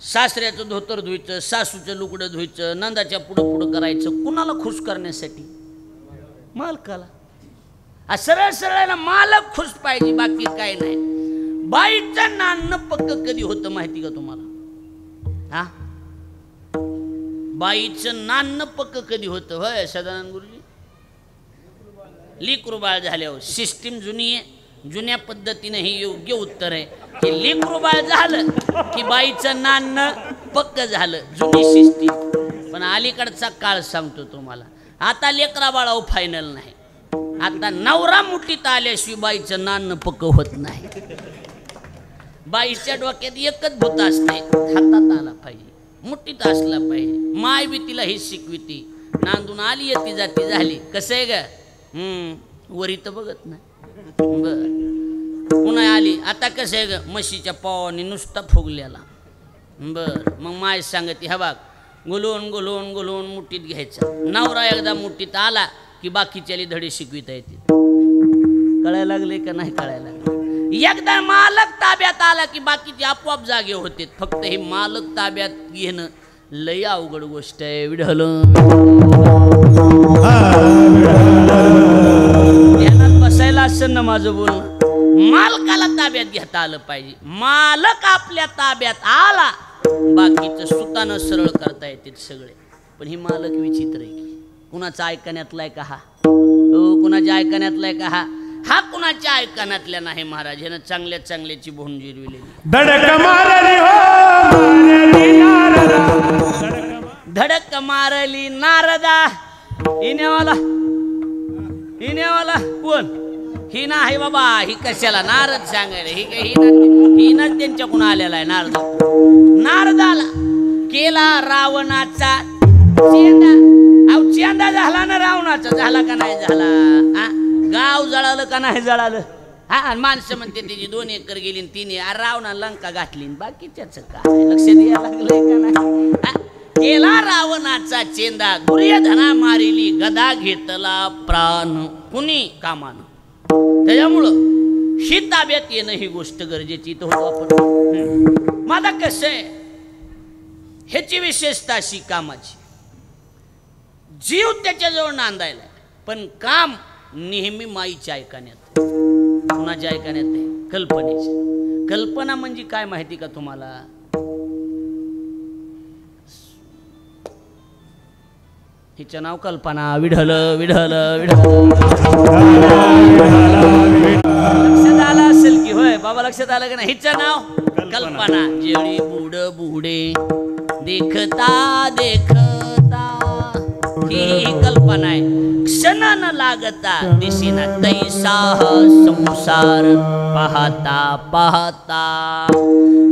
सासऱ्याचं धोतर धुयचं, सासूचं लुगडं धुयचं, नंदाच्या पुढं पुढं करायचं. कुणाला खुश करण्यासाठी? मालकाला. सरळ सरळ मालक खुश पाहिजे, बाकी काय नाही. बाईचं नाणं पक्क कधी होतं माहिती का तुम्हाला? हा बाईचं नाणं पक्क कधी होतं? होय सदानंद गुरुजी? लेकरू बाळ झाल्यावर. सिस्टीम जुनी आहे, जुन्या पद्धतीने हे योग्य उत्तर आहे की लेकरू बाळ झालं की बाईचं नाणं पक्क झालं. जुनी सिस्टीम. पण अलीकडचा काळ सांगतो तुम्हाला, आता लेकरा बाळावर फायनल नाही. आता नवरा मुठीत आल्याशिवाय बाईचं नाणं पक्क होत नाही. बाईच्या डोक्यात एकच भूत असते, हातात आला पाहिजे, मुठीत असला पाहिजे. माय बी तिला हे शिकविती. नांदून आली येती जाती झाली. कसं आहे ग? वरी तर बघत नाही. बर पुन्हा आली. आता कसं आहे ग? म्हशीच्या पावाने नुसता फुगलेला. बर मग माय सांगते, हा बाग गुलून गुलून गुलून मुठीत घ्यायचा. नवरा एकदा मुठीत आला की बाकीच्याली धडे शिकविता येते. कळायला लागले का नाही? कळायला लागले. एकदा मालक ताब्यात आला की बाकीचे आपोआप जागे होते. फक्त हे मालक ताब्यात घेणं लय अवघड गोष्ट आहे. विढल ध्यानात बसायला असं ना माझं बोलणं. मालकाला ताब्यात घेता आलं पाहिजे. मालक आपल्या ताब्यात आला, बाकीचं सुतानं सरळ करता येते सगळे. पण ही मालक विचित्र आहे. कुणाचा ऐकण्यातलाय का हा? हो, कुणाच्या ऐकण्यातलाय का हा? हा कुणाच्या ऐकण्यातल्या नाही. महाराज यानं चांगल्या चांगल्याची भोन जिरविलेली. धडक मारली नारदा. इनेवाला कोण? ही ना आहे बाबा. ही कशाला? नारद सांगायला. ही ना त्यांच्याकडून आलेला आहे. नारदाला केला रावणाचा चेंदा. चेंदा झाला ना रावणाचा? झाला का नाही झाला? गाव जळालं का नाही जळालं? हा, आणि माणसं म्हणते त्याची 2 एकर गेली 3 रावणा लंका घातली बाकीच्याच काय लक्ष द्यायला लागलंय का नाही? हा, केला रावणाचा चेंदा दुर्योधना मारिली गदा घेतला प्राण कुणी कामानं. त्याच्यामुळं ही ताब्यात येणं ही गोष्ट गरजेची तर होतो आपण. माझा कसं आहे ह्याची विशेषता अशी कामाची जीव त्याच्याजवळ नांदायला पण काम नेहमी माईच्या ऐकण्यात. कुणाच्या ऐकण्यात आहे? कल्पनेची. कल्पना म्हणजे काय माहिती का तुम्हाला? हिचं नाव कल्पना. विढल विढल विढल लक्षात आलं असेल की? होय बाबा लक्षात आलं का नाही? हिचं नाव कल्पना. जेळी बुड बुडे देखता देखता ही कल्पना आहे. क्षण न लागता दिसेना तैसा संसार पाहता पाहता.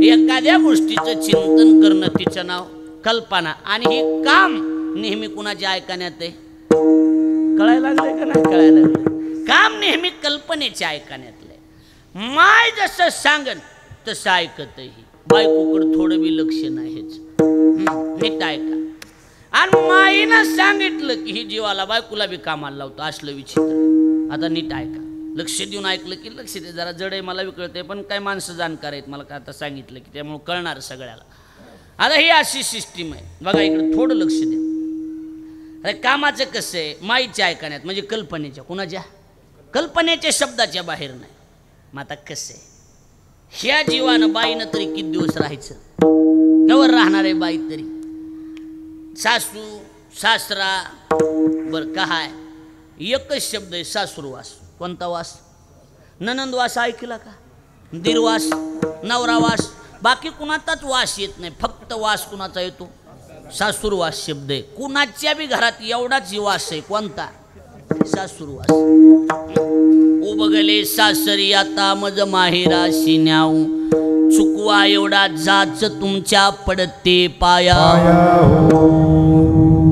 एखाद्या गोष्टीचं चिंतन करणं तिचं नाव कल्पना. आणि हे काम नेहमी कुणाच्या ऐकण्यात आहे? कळायला लागलंय का नाही? कळायला लागलं. काम नेहमी कल्पनेच्या ऐकण्यातलंय. माय जसं सांगन तसं ऐकत ही. बायकोकडं थोडं बी लक्ष नाही हेच. नीट ऐका. आणि माईनं सांगितलं की ही जीवाला बायकोला बी कामाला लावतो असलं विचित्र. आता नीट ऐका. लक्ष देऊन ऐकलं की लक्ष दे. जरा जड आहे मला बी कळतंय पण काय माणसं जाणकार आहेत मला का आता सांगितलं की त्यामुळे कळणार सगळ्याला. आता ही अशी सिस्टीम आहे बघा. इकडे थोडं लक्ष द्या. अरे कामाचं कसं आहे? माईच्या ऐकण्यात म्हणजे कल्पनेच्या. कुणाच्या? कल्पनेच्या शब्दाच्या बाहेर नाही. मग आता कसं आहे ह्या जीवानं बाईनं तरी किती दिवस राहायचं? कवर राहणार आहे बाई तरी? सासू सासरा बर काय एकच शब्द आहे सासूरवास. कोणता वास? ननंदवास ऐकला का? दीरवास नवरावास. बाकी कुणाचाच वास येत नाही. फक्त वास कुणाचा येतो? सासूरवास शब्द आहे. कुणाच्या बी घरात एवढाच वास आहे. कोणता? सासूरवास. ओ बघले सासरी आता मज माहेरा शिन्याव चुकवा एवढा जाच तुमच्या पडते पाया.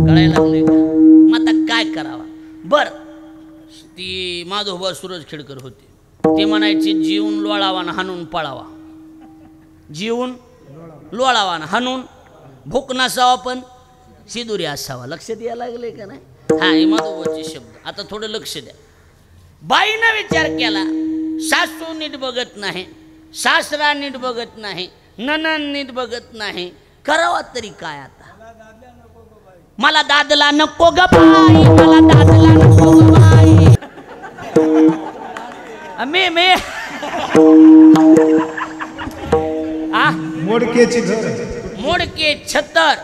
कळायला लागले का? मग आता काय करावा? बर ती माधोबा सूरज खेडकर होते. ते म्हणायचे जीवन लोळावा ना हाणून पळावा. जीवन लोळावा ना हाणून. भूक नसावा पण शिदुरी असावा. लक्षात यायला लागले का नाही? हा हे माधोबाचे शब्द. आता थोडं लक्ष द्या. बाईनं विचार केला सासू नीट बघत नाही, सासरा नीट बघत नाही, ननन नीट बघत नाही. करावा तरी काय आता? मला दादला नको ग बाई, मला दादला नको ग बाई. मी आ मोडकेची घर, मोडके छतर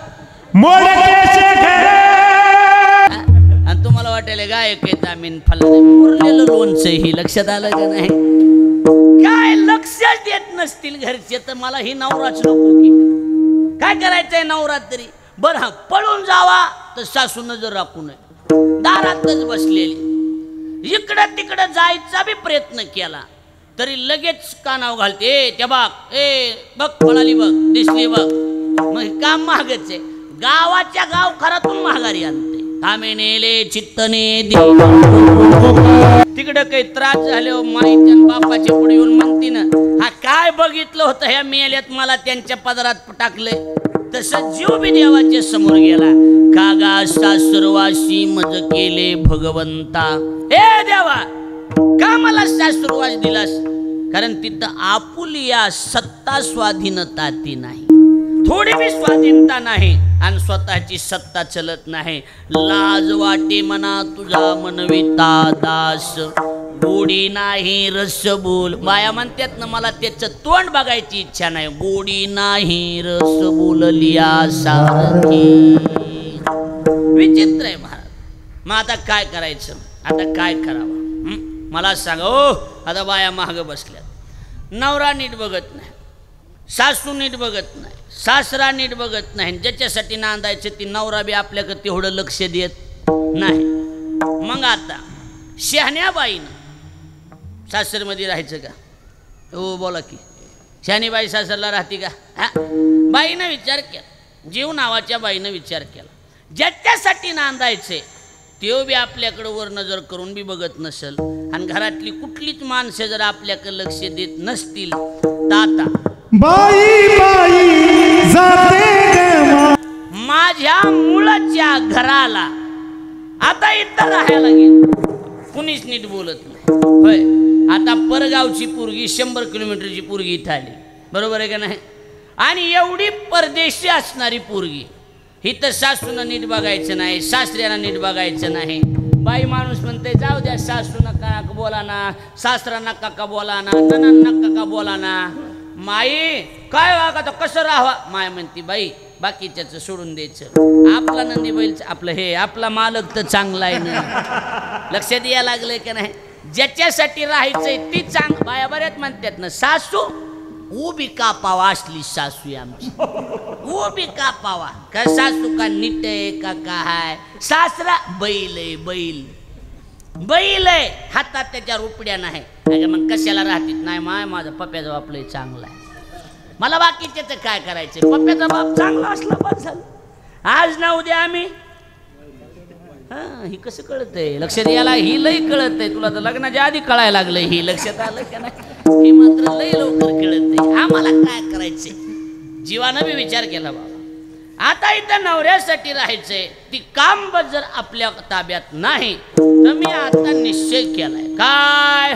मोडकेचे घर. आणि तुम्हाला वाटेल गायक येत आम्ही मुरलेलं लोणचं ही. लक्षात आलं का नाही? काय लक्षच देत नसतील घरचे तर मला ही नवराच नको की काय करायचंय नवरात तरी? बरं हा पळून जावा तर सासू नजर राखू नये. दारातच बसलेली. इकडं तिकडं जायचा बी प्रयत्न केला तरी लगेच कानाव घालते. ए त्या बाग ए बघ पळाली बघ दिसली बघ. मग काम महागच आहे. गावाच्या गावखरातून महागारी आणते. कामे नेले चित्तने तिकडं काही त्रास झाले माईच्या बापाच्या पुढे येऊन म्हणती ना हा काय बघितलं होतं ह्या मेल्यात मला त्यांच्या पदरात टाकले. तसं जीव बी देवाच्या समोर गेला. कागा सासुरवासी मज केले भगवंता. हे देवा का मला सासुरवास दिलास? कारण तिथं आपुलिया सत्ता स्वाधीनता ती नाही. थोडी बी स्वाधीनता नाही आणि स्वतःची सत्ता चलत नाही. लाज वाटे मना तुझा मनविता दास, गोडी नाही रस बोल. बाया म्हणतात ना मला त्याचं तोंड बघायची इच्छा नाही. गोडी नाही रस बोललिया सारखी. विचित्र आहे महाराज. मग आता काय करायचं? आता काय करावं मला सांगा. ओ आता बाया महाग बसल्यात. नवरा नीट बघत नाही, सासू नीट बघत नाही, सासरा नीट बघत नाही. ज्याच्यासाठी नांदायचं ती नवरा बी आपल्याकडे तेवढं लक्ष देत नाही. मग आता शहाण्या बाईनं सासरमध्ये राहायचं का? हो बोला की. शहाणी बाई सासरला राहते का? हा बाईनं विचार केला. जीव नावाच्या बाईनं विचार केला. ज्याच्यासाठी नांदायचे त्यो बी आपल्याकडे वर नजर करून बी बघत नसल आणि घरातली कुठलीच माणसं जर आपल्याकडे लक्ष देत नसतील तर आता बाई बाई जाते माझ्या मुलाच्या घराला आता इथं राहायला गेलं कुणीच नीट बोलत नाही होय. आता परगावची पोरगी 100 किलोमीटरची पोरगी इथं आली बरोबर आहे का नाही. आणि एवढी परदेशी असणारी पोरगी इथं सासूनं नीट बघायचं नाही सासऱ्याला नीट बघायचं नाही. बाई माणूस म्हणते जाऊ द्या सासू नका बोला ना सासरा नका का बोला ना ननन नका का बोला ना. माई काय वागा तर कसं राहावा माय म्हणते बाई बाकीच्याचं सोडून द्यायचं आपला नंदी बैल आपलं हे आपला मालक तर चांगला आहे ना. लक्षात यायला लागलंय का नाही. ज्याच्यासाठी राहायचंय ती चांग बाया बऱ्याच म्हणतात ना सासू उभी का पावा असली सासू आहे आमची उभी का पावा का सासू का नीट आहे का काय सासरा बैल आहे बैल बैल आहे हातात त्याच्या रुपड्या नाही मग कशाला राहतीत नाही माय माझा पप्प्याचा बाप लय चांगला आहे मला बाकीच्याच काय करायचं पप्प्याचा बाप चांगला असला बस झालं. आज ना उद्या आम्ही ही कसं कळतंय लक्षात याला ही लय कळत आहे तुला तर लग्नाच्या आधी कळायला लागलंय ही लक्षात आलं का नाही. हे मात्र लय लवकर कळत आहे आम्हाला काय करायचंय जीवानं बी विचार केला बाबा. आता इथं नवऱ्यासाठी राहायचंय ती काम जर आपल्या ताब्यात नाही तर मी आता निश्चय केलाय काय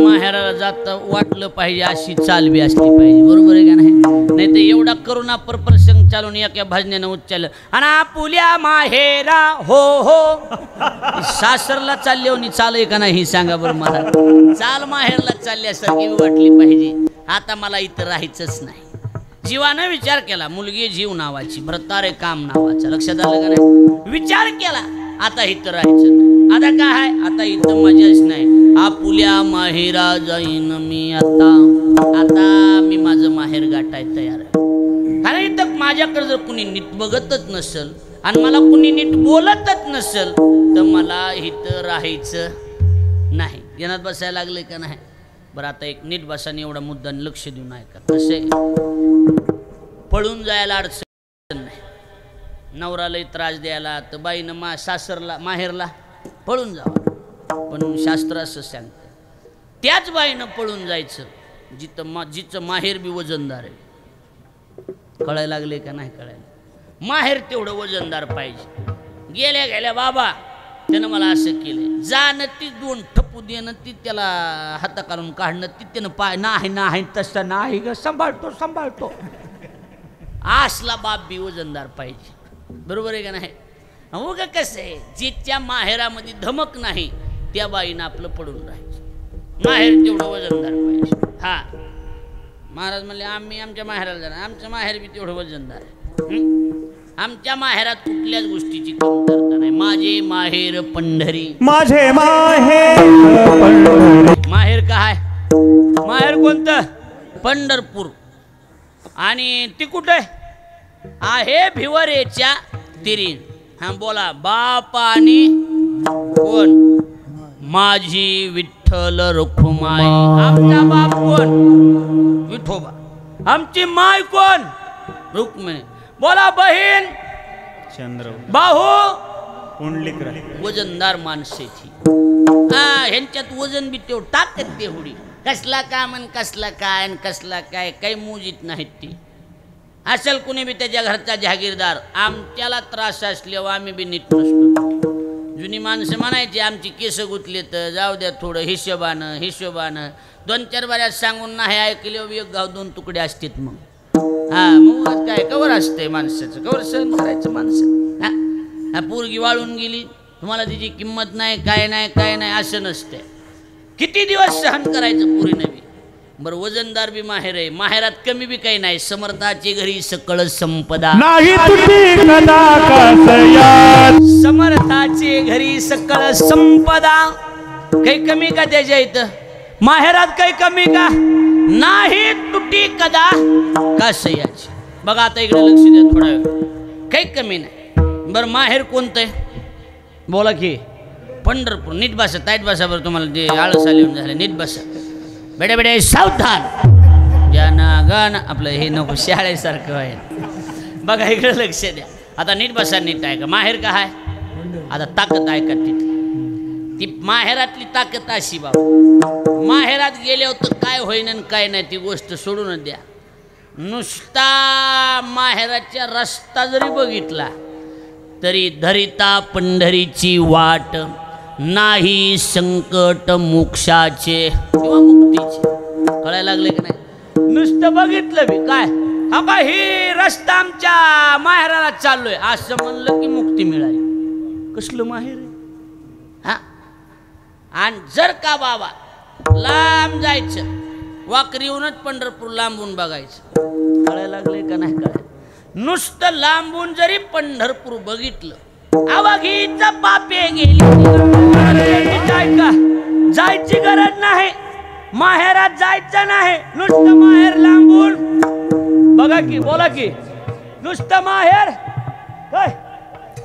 माहेराला जात वाटलं पाहिजे अशी चाल बी असली पाहिजे बरोबर आहे का नाही. नाही तर एवढा करुणा प्रसंग चालून एका भजनेनं उच्चारलं आणि आपुल्या माहेरा हो हो सासरला चालले होणी चाल आहे का नाही ही सांगा बरं मला. चाल माहेरला चालल्यासारखी वाटली पाहिजे. आता मला इथं राहायचंच नाही. जीवानं विचार केला मुलगी जीव नावाची भ्रतारे काम नावाचा लक्षात आलं का नाही. विचार केला आता इथं राहायचं नाही. आता काय आहे आता इथं मजाच नाही. आपुल्या माहेरा जाईन मी आता मी माझं माहेर गाठाय तयार आहे. कारण इथं माझ्याकडे जर कुणी नीट बघतच नसल आणि मला कुणी नीट बोलतच नसल तर मला इथं राहायचं नाही. येण्यात बसायला लागले का नाही. बरं आता एक नीट बसाने एवढा मुद्दा लक्ष देऊन ऐका. कसे पळून जायला अडचण नाही. नवराला त्रास द्यायला तर बाईनं सासरला माहेरला पळून जावं पण शास्त्र असं सांगतं त्याच बाईनं पळून जायचं जिचं माहेर बी वजनदार आहे. कळायला लागले का नाही कळायला. माहेर तेवढं वजनदार पाहिजे. गेल्या गेल्या बाबा त्यानं मला असं केलं जाणं ती दोन ठप्पू देणं ती त्याला हाता काढून काढणं ती त्यानं पाय नाही तसं नाही ग सांभाळतो असला बाप बी वजनदार पाहिजे बरोबर आहे का नाही. हो का कसं आहे जिच्या माहेरामध्ये धमक नाही त्या बाईनं आपलं पडून राहायचं. माहेर तेवढं वजनदार पाहिजे. हा महाराज म्हणले आम्ही आमच्या माहेराला जाणार आमचं माहेर बी तेवढं वजनदार आहे. आमच्या माहेरात कुठल्याच गोष्टीची कमतरता नाही. माझे माहेर पंढरी माझे माहेर माहेर काय माहेर कोणतं पंढरपूर आणि ती कुठे आहे भिवरेच्या तिरीन. हा बोला बाप आणि कोण माझी विठ्ठल रुक्माई. आमचा बाप कोण विठोबा आमची माय कोण रुक्मिणी. बोला बहीण चंद्र बाहू पुंडलिक वजनदार माणसाची. ह्यांच्यात वजन बी तेवढं टाकत तेवढी कसला काम आणि कसला काय आणि कसला काय काही मोजीत नाहीत ती. असेल कुणी बी त्याच्या घरचा जहागीरदार आमच्याला त्रास असल्यावर आम्ही बी नीट नसतो. जुनी माणसं म्हणायची आमची केस गुतले तर जाऊ द्या थोडं हिशोबानं 2-4 बाऱ्यात सांगून नाही ऐकले एक गाव 2 तुकडे असतात. मग मग काय कवर असतंय माणसाचं कवर सहन करायचं माणसं. हा पोरगी वाळून गेली तुम्हाला तिची किंमत नाही काय नाही असं नसतंय. किती दिवस सहन करायचं पुरी नवी. बरं वजनदार बी माहेर आहे. माहेरात कमी बी काही नाही. समर्थाचे घरी सकळ संपदा नाही तुटी कदा कसयात समर्थाचे घरी सकळ संपदा. काही कमी का त्याच्या इथं माहेरात काही कमी का नाही तुटी कदा कसयाची. बघा आता इकडे लक्ष द्या थोडा वेळ काही कमी नाही. बरं माहेर कोणतं आहे बोला की पंढरपूर. नीट बसा ताईट बसा बरं तुम्हाला ते आळस आले झालं नीट बसा. बेडे सावधान ज्यांना गाणं आपलं हे नको शाळेसारखं आहे. बघा इकडे लक्ष द्या. आता नीट बसा, नीट आहे का माहेर का आहे. आता ताकद आहे का तिथली, ती माहेरातली ताकद अशी बाबा. माहेरात गेले होतं काय होईन आणि काय नाही ती गोष्ट सोडून द्या. नुसता माहेराच्या रस्ता जरी बघितला तरी धरिता पंढरीची वाट, नाही संकट मोक्षाचे किंवा मुक्तीचे. कळायला लागले की नाही. नुसतं बघितलं बी काय हा का ही रस्ता आमच्या माहेराला चाललोय असं म्हणलं की मुक्ती मिळाली. कसलं माहेर आहे हा. आणि जर का बाबा लांब जायचं, वाकरीहूनच पंढरपूर लांबून बघायचं. कळायला लागले का नाही कळाय. नुसतं लांबून जरी पंढरपूर बघितलं अवाघीच पापे गेली. का जायची गरज नाही, माहेरात जायचं नाही, नुसतं माहेर लांबून बघा की, बोला की नुसतं माहेर काय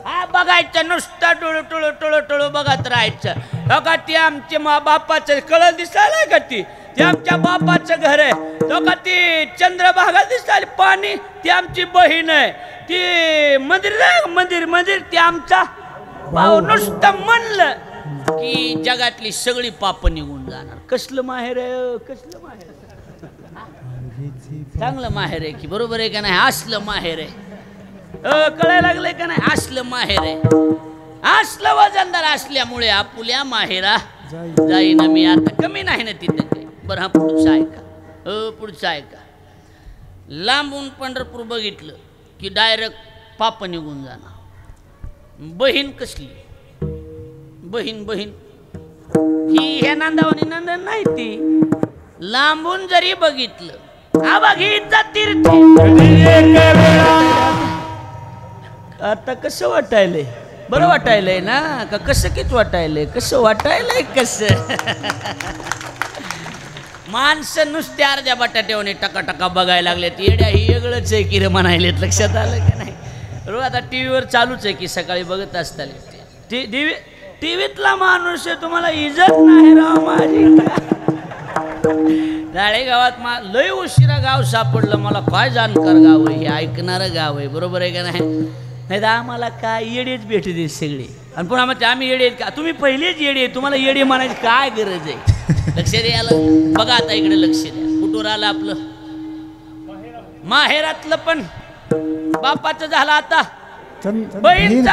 हा बघायचं. नुसतं टोळू टोळू टोळू टोळू बघत राहायचं. बघा ती आमच्या बापाचं कळ दिसायला का ती आमच्या बापाचं घर आहे. बघा ती चंद्रभागा दिसायला पाणी ती आमची बहीण आहे. ती मंदिर मंदिर मंदिर ती आमचा भाऊ. नुसतं म्हणलं की जगातली सगळी पाप निघून जाणार. कसलं माहेर आहे, कसलं माहेर. चांगलं माहेर आहे की, बरोबर आहे का नाही. असलं माहेर आहे. कळायला लागलंय का नाही. असलं माहेर आहे. असलं वजनदार असल्यामुळे आपुल्या माहेरा जाईन मी. आता कमी नाही ना तिथं काही. बरं हा पुढचं ऐका, पुढचं ऐका. लांबून पंढरपूर बघितलं की डायरेक्ट पाप निघून जाणार. बहीण कसली बहीण, बहीण ही ह्या नांदावानी नंदन नाही ती. लांबून जरी बघितलं अबघीचा तीर्थ. आता कसं वाटायलंय, बरं वाटायलंय ना का कसं किती वाटायलंय, कसं वाटायलंय कसं. माणसं नुसते अर्ध्या बटाट्यावने टका बघायला लागलेत. येड्या ही वेगळंच आहे की रे म्हणायलेत. लक्षात आलं की नाही. रोज आता टी व्हीवर चालूच आहे की सकाळी बघत असताल. टीव्हीतला माणूस आहे तुम्हाला इज्जत नाही राव माझी. राळे गावात लय उशिरा गाव सापडलं मला. काय जाणकार गाव आहे हे, ऐकणारं गाव आहे. बरोबर आहे का नाही. नाही तर आम्हाला काय येडेच भेटते सगळे. आणि पुन्हा मग आम्ही येडे का, तुम्ही पहिलेच येडे, तुम्हाला येडे म्हणायची काय गरज आहे. लक्ष द्यायला बघा आता इकडे लक्ष द्या. कुठून आलं आपलं माहेरातलं पण बापाचं झालं. आता बहीण,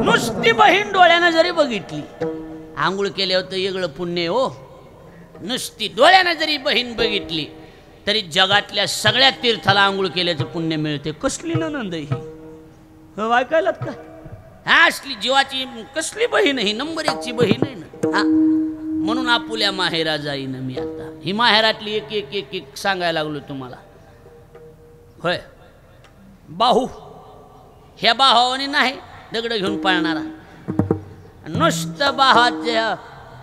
नुसती बहीण डोळ्यानं जरी बघितली, आंघोळ केल्यावर तर वेगळं पुण्य हो. नुसती डोळ्यानं जरी बहीण बघितली तरी जगातल्या सगळ्या तीर्थाला आंघोळ केल्याचं पुण्य मिळते. कसली नंद ही ऐकायलात का. हा असली जीवाची कसली बहीण, ही नंबर 1ची बहीण आहे ना. हा म्हणून आपुल्या माहेरा जाईन मी. आता ही माहेरातली एक एक एक एक सांगायला लागलो तुम्हाला. होय बाहू, ह्या बाहावाने नाही दगड घेऊन पाळणारा. नुसतं बाहाच्या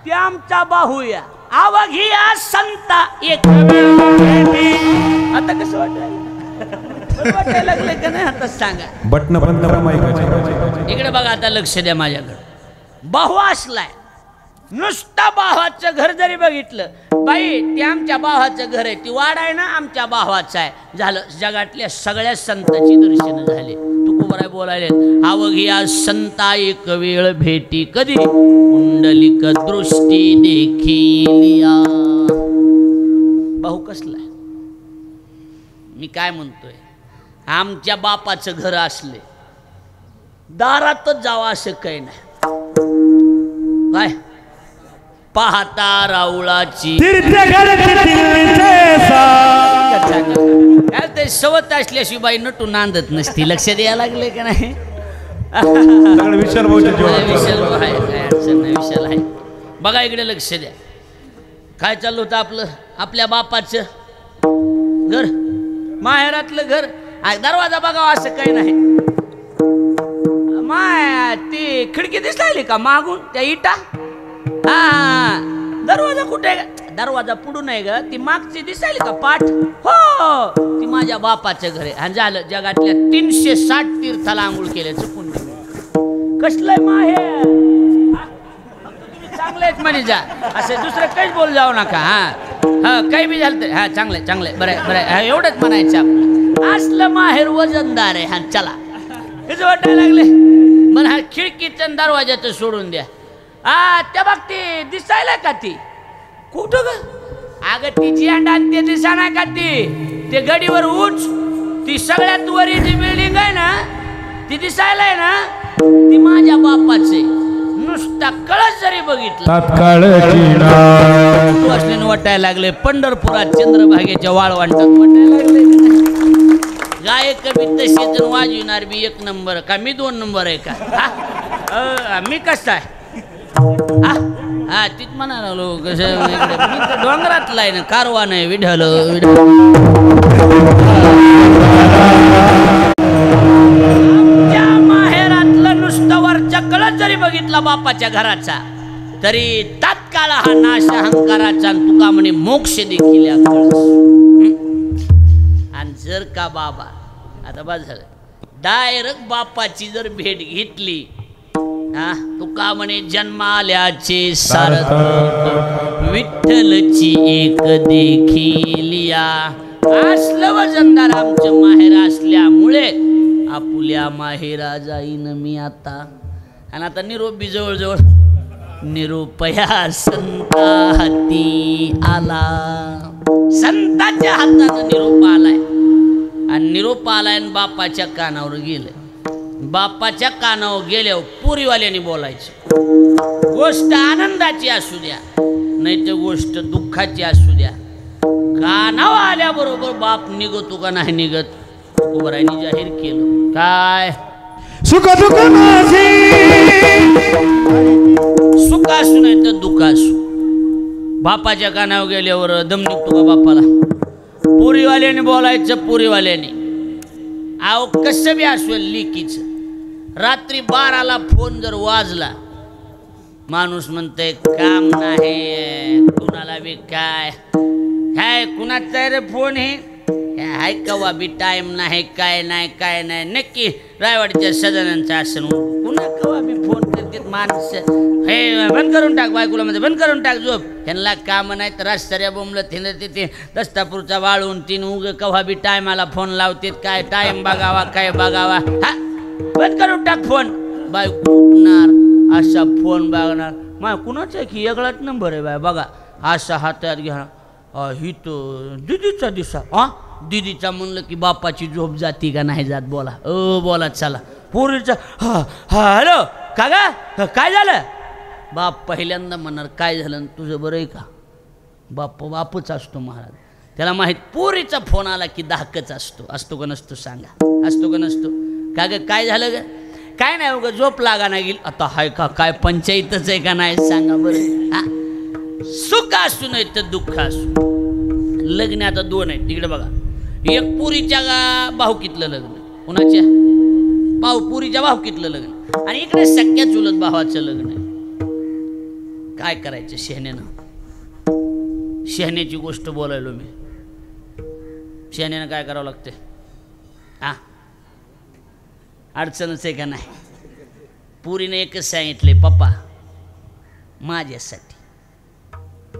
ते आमचा बाहू या अवघिया संता एक. आता कसं वाटायला लागले का नाही. आता सांगा बटन बंद करा. इकडे बघा आता लक्ष द्या माझ्याकडे. बाहू असलाय, नुसता भावाचं घर जरी बघितलं, बाई ते आमच्या भावाचं घर आहे, ती वाड आहे ना आमच्या भावाचं आहे. झालं जगातल्या सगळ्या संतांची दर्शन झाले. तुकोबराय बोलायले अवघिया संता एक वेळ भेटी कधी कुंडलिक दृष्टी देखील. भाऊ कसला मी काय म्हणतोय. आमच्या बापाचं घर असले दारातच जावं असं काही नाही. काय पाहता राऊळाची ते सवत असल्याशिवाय नटू नांदत नसती. लक्ष द्यायला लागले का नाही. विशाल आहे. बघा इकडे लक्ष द्या. काय चाललं होतं आपलं, आपल्या बापाचं घर, माहेरातलं घर. दरवाजा बघावा असं काही नाही. माय ती खिडकी दिसायली का मागून त्या इटा. हा दरवाजा कुठे, दरवाजा पुढून आहे ग, ती मागची दिसायली का पाठ. हो ती माझ्या बापाचं घर आहे. आणि झालं जगातल्या 360 तीर्थाला आंघोळ केल्याचं पुण्य. कसलंय माहेर. चांगलेच म्हणे जा, असं दुसरं काहीच बोल जाऊ नका. हा काही बी झालं तर हा चांगलंय चांगलंय बरं बरं एवढंच म्हणायचं आपलं. असलं माहेर वजनदार आहे. हा चला हेच वाटायला लागले. बरं हा खिडकीचं दरवाजाचं सोडून द्या. त्या बाबती दिसायला का ती कुठं ग? अगं तिची अंडा ते दिसा नाही का ते गडीवर उच ती सगळ्यात वरी जी बिल्डिंग आहे ना ती दिसायला आहे ना ती माझ्या बापाचे. नुसता कळस जरी बघितलं तात्काळ तू असल्याने वाटायला लागले. पंढरपुरात चंद्रभागेच्या वाळवंटात वाटायला लागले. गायक कमी तशीच वाजविणार बी एक नंबर का मी 2 नंबर आहे का? मी कसं आहे तीच म्हणा लागलो कसं मी तर डोंगरातला आहे ना कारवा नाही विढल आमच्या माहेरातलं नुसतं वरच्या कळत जरी बघितला बापाच्या घराचा तरी तात्काळ हा नाश अहंकाराचा तुका म्हणे मोक्ष देखील या कळस. आणि जर का बाबा आता बस झालं डायरेक्ट बापाची जर भेट घेतली तुका म्हणे जन्माल्याचे सारथ विठ्ठलची एक देखील या. असलं वजनदार आमचं माहेर असल्यामुळे आपुल्या माहेरा जाईन मी आता. आणि आता निरोप बी जवळजवळ निरोपया संता हाती आला. संताच्या हातानं निरोप आलाय आणि निरोप आलाय आणि बापाच्या कानावर गेलंय. बापाच्या कानावर गेल्यावर पुरीवाल्याने बोलायचं. गोष्ट आनंदाची असू द्या नाही तर गोष्ट दुःखाची असू द्या. कानावर आल्याबरोबर बाप निघतो का नाही निघत उभरायनी जाहीर केलं काय सुख दुःख माझे सुख असू नाही तर दुःख असू. बापाच्या कानावर गेल्यावर दम निघतो का बापाला? पुरीवाल्याने बोलायचं. पुरीवाल्याने आव कसं बी असू लिकीच रात्री 12ला फोन जर वाजला माणूस म्हणतंय काम नाही कुणाला बी काय काय कुणाचा रे फोन हे हाय कवा बी टाइम नाही काय नाही नक्की रायवाडीच्या सदनांचा असेल पुन्हा कवा बी फोन करतात माणसं. हे बंद करून टाक बायकोला म्हणजे बंद करून टाक झोप ह्यांना काम नाही तर रस्त्याच्या बोंबलं थिंड तिथे दस्तापूरचा वाळून तीन उग कवा बी टायमाला फोन लावतात काय टाइम बघावा काय बघावा. हा बंद करून टाक फोन. बायको उठणार असा फोन बघणार मा कुणाचा की वेगळाच नंबर आहे बाय बघा असा हातात घ्या ही तो दिदीचा दिसा दिदीचा म्हणलं की बापाची झोप जाती का नाही जात बोला बोला चला पोरीचा हॅलो का गा काय झालं? बाप पहिल्यांदा म्हणणार काय झालं तुझं बरं आहे का? बापच असतो महाराज त्याला माहीत पोरीचा फोन आला की धाकच असतो का नसतो सांगा असतो का नसतो का ग काय झालं ग? काय नाही उगा झोप लागा नाही गेली आता हाय का काय पंचायतच आहे का नाही सांगा बरं. सुख असू नाही तर दुःख असू. लग्न आता 2 आहेत तिकडे बघा. एक पुरीच्या भाऊकीतलं लग्न कुणाच्या पुरीच्या भाऊकीतलं लग्न आणि इकडे सख्या चुलत भावाचं लग्न आहे. काय करायचं शहाण्याची गोष्ट बोलायलो मी. शहाण्यानं काय करावं लागते अडचणच आहे का नाही? पुरीने एकच सांगितले पप्पा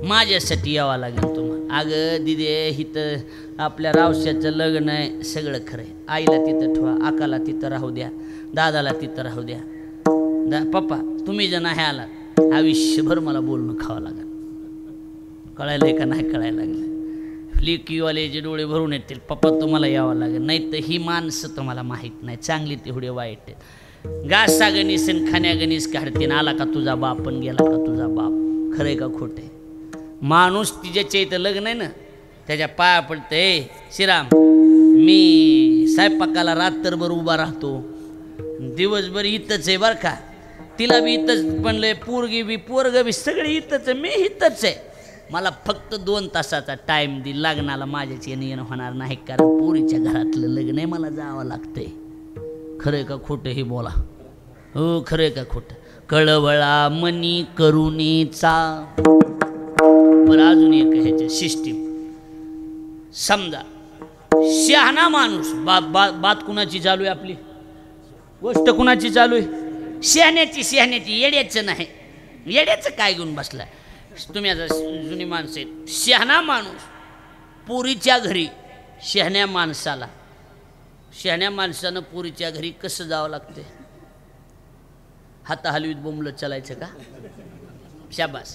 माझ्यासाठी यावं लागेल तुम्हाला. अगं दिदे इथं आपल्या रावश्याचं लग्न आहे सगळं खरं आहे. आईला तिथं ठेवा आकाला तिथं राहू द्या दादाला तिथं राहू द्या पप्पा तुम्ही जर नाही आलात आयुष्यभर मला बोलणं खावं लागेल. कळायला का नाही कळायला लागलं? लेकीवाले डोळे भरून येतील पप्पा तुम्हाला यावं लागेल नाही तर ही माणसं तुम्हाला माहीत नाही चांगली तेवढे वाईट आहेत. घासा गणीस आणि खाण्या गणीस काढते आला का तुझा बाप पण गेला का तुझा बाप खरंय का खोटे? माणूस तिच्याच्या इथं लग्न आहे ना त्याच्या पाया पडते श्रीराम मी स्वयंपाकाला रात्रभर उभा राहतो दिवसभर इथंच आहे बरं का तिला बी इथंच म्हणलंय पोरगी बी पोरग बी सगळे इथंच आहे मी इथंच आहे मला फक्त 2 तासाचा टाइम दे लग्नाला माझ्याच येणं होणार नाही कारण पोरीच्या घरातलं लग्न आहे मला जावं लागतंय. खरंय का खोटं हे बोला हो खरंय का खोटं? कळवळा मनी करुणेचा. बरं अजून एक ह्याच्या सिस्टीम समजा शहाणा माणूस बात कुणाची चालू आहे आपली गोष्ट कुणाची चालू आहे? शहाण्याची येड्याचं नाही. येड्याचं काय घेऊन बसलाय तुम्ही? आता जुनी माणसं आहेत. शहाणा माणूस पुरीच्या घरी शहाण्या माणसाला शहाण्या माणसानं पुरीच्या घरी कसं जावं लागते? हाता हलवीत बोंबलं चालायचं का? शाबास.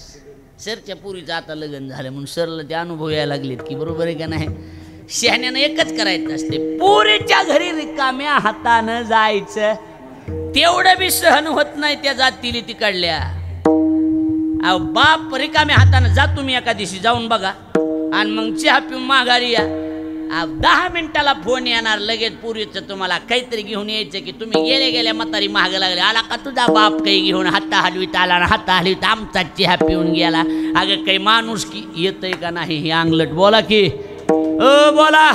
सरच्या पुरीचं आता लग्न झालं म्हणून सरला ते अनुभव यायला लागलेत की बरोबर आहे का नाही? शहाण्यानं एकच करायचं असते, पुरीच्या घरी रिकाम्या हातानं जायचं. तेवढं बी सहन होत नाही त्या जातीली तिकडल्या. अहो बाप रिकाम्या हातानं जा तुम्ही एका दिवशी जाऊन बघा आणि मग चहा पिऊन माघारी या. 10 मिनिटाला फोन येणार लगेच पुरीचं तुम्हाला काहीतरी घेऊन यायचं की तुम्ही गेले गेल्या म्हातारी महाग लागले. आला का तुझा बाप काही घेऊन हाता हलवीत आला ना हाता हलवीत आमचा चहा पिऊन गेला. अगं काही माणूस की येतंय का नाही हे अंगलट बोला की बोला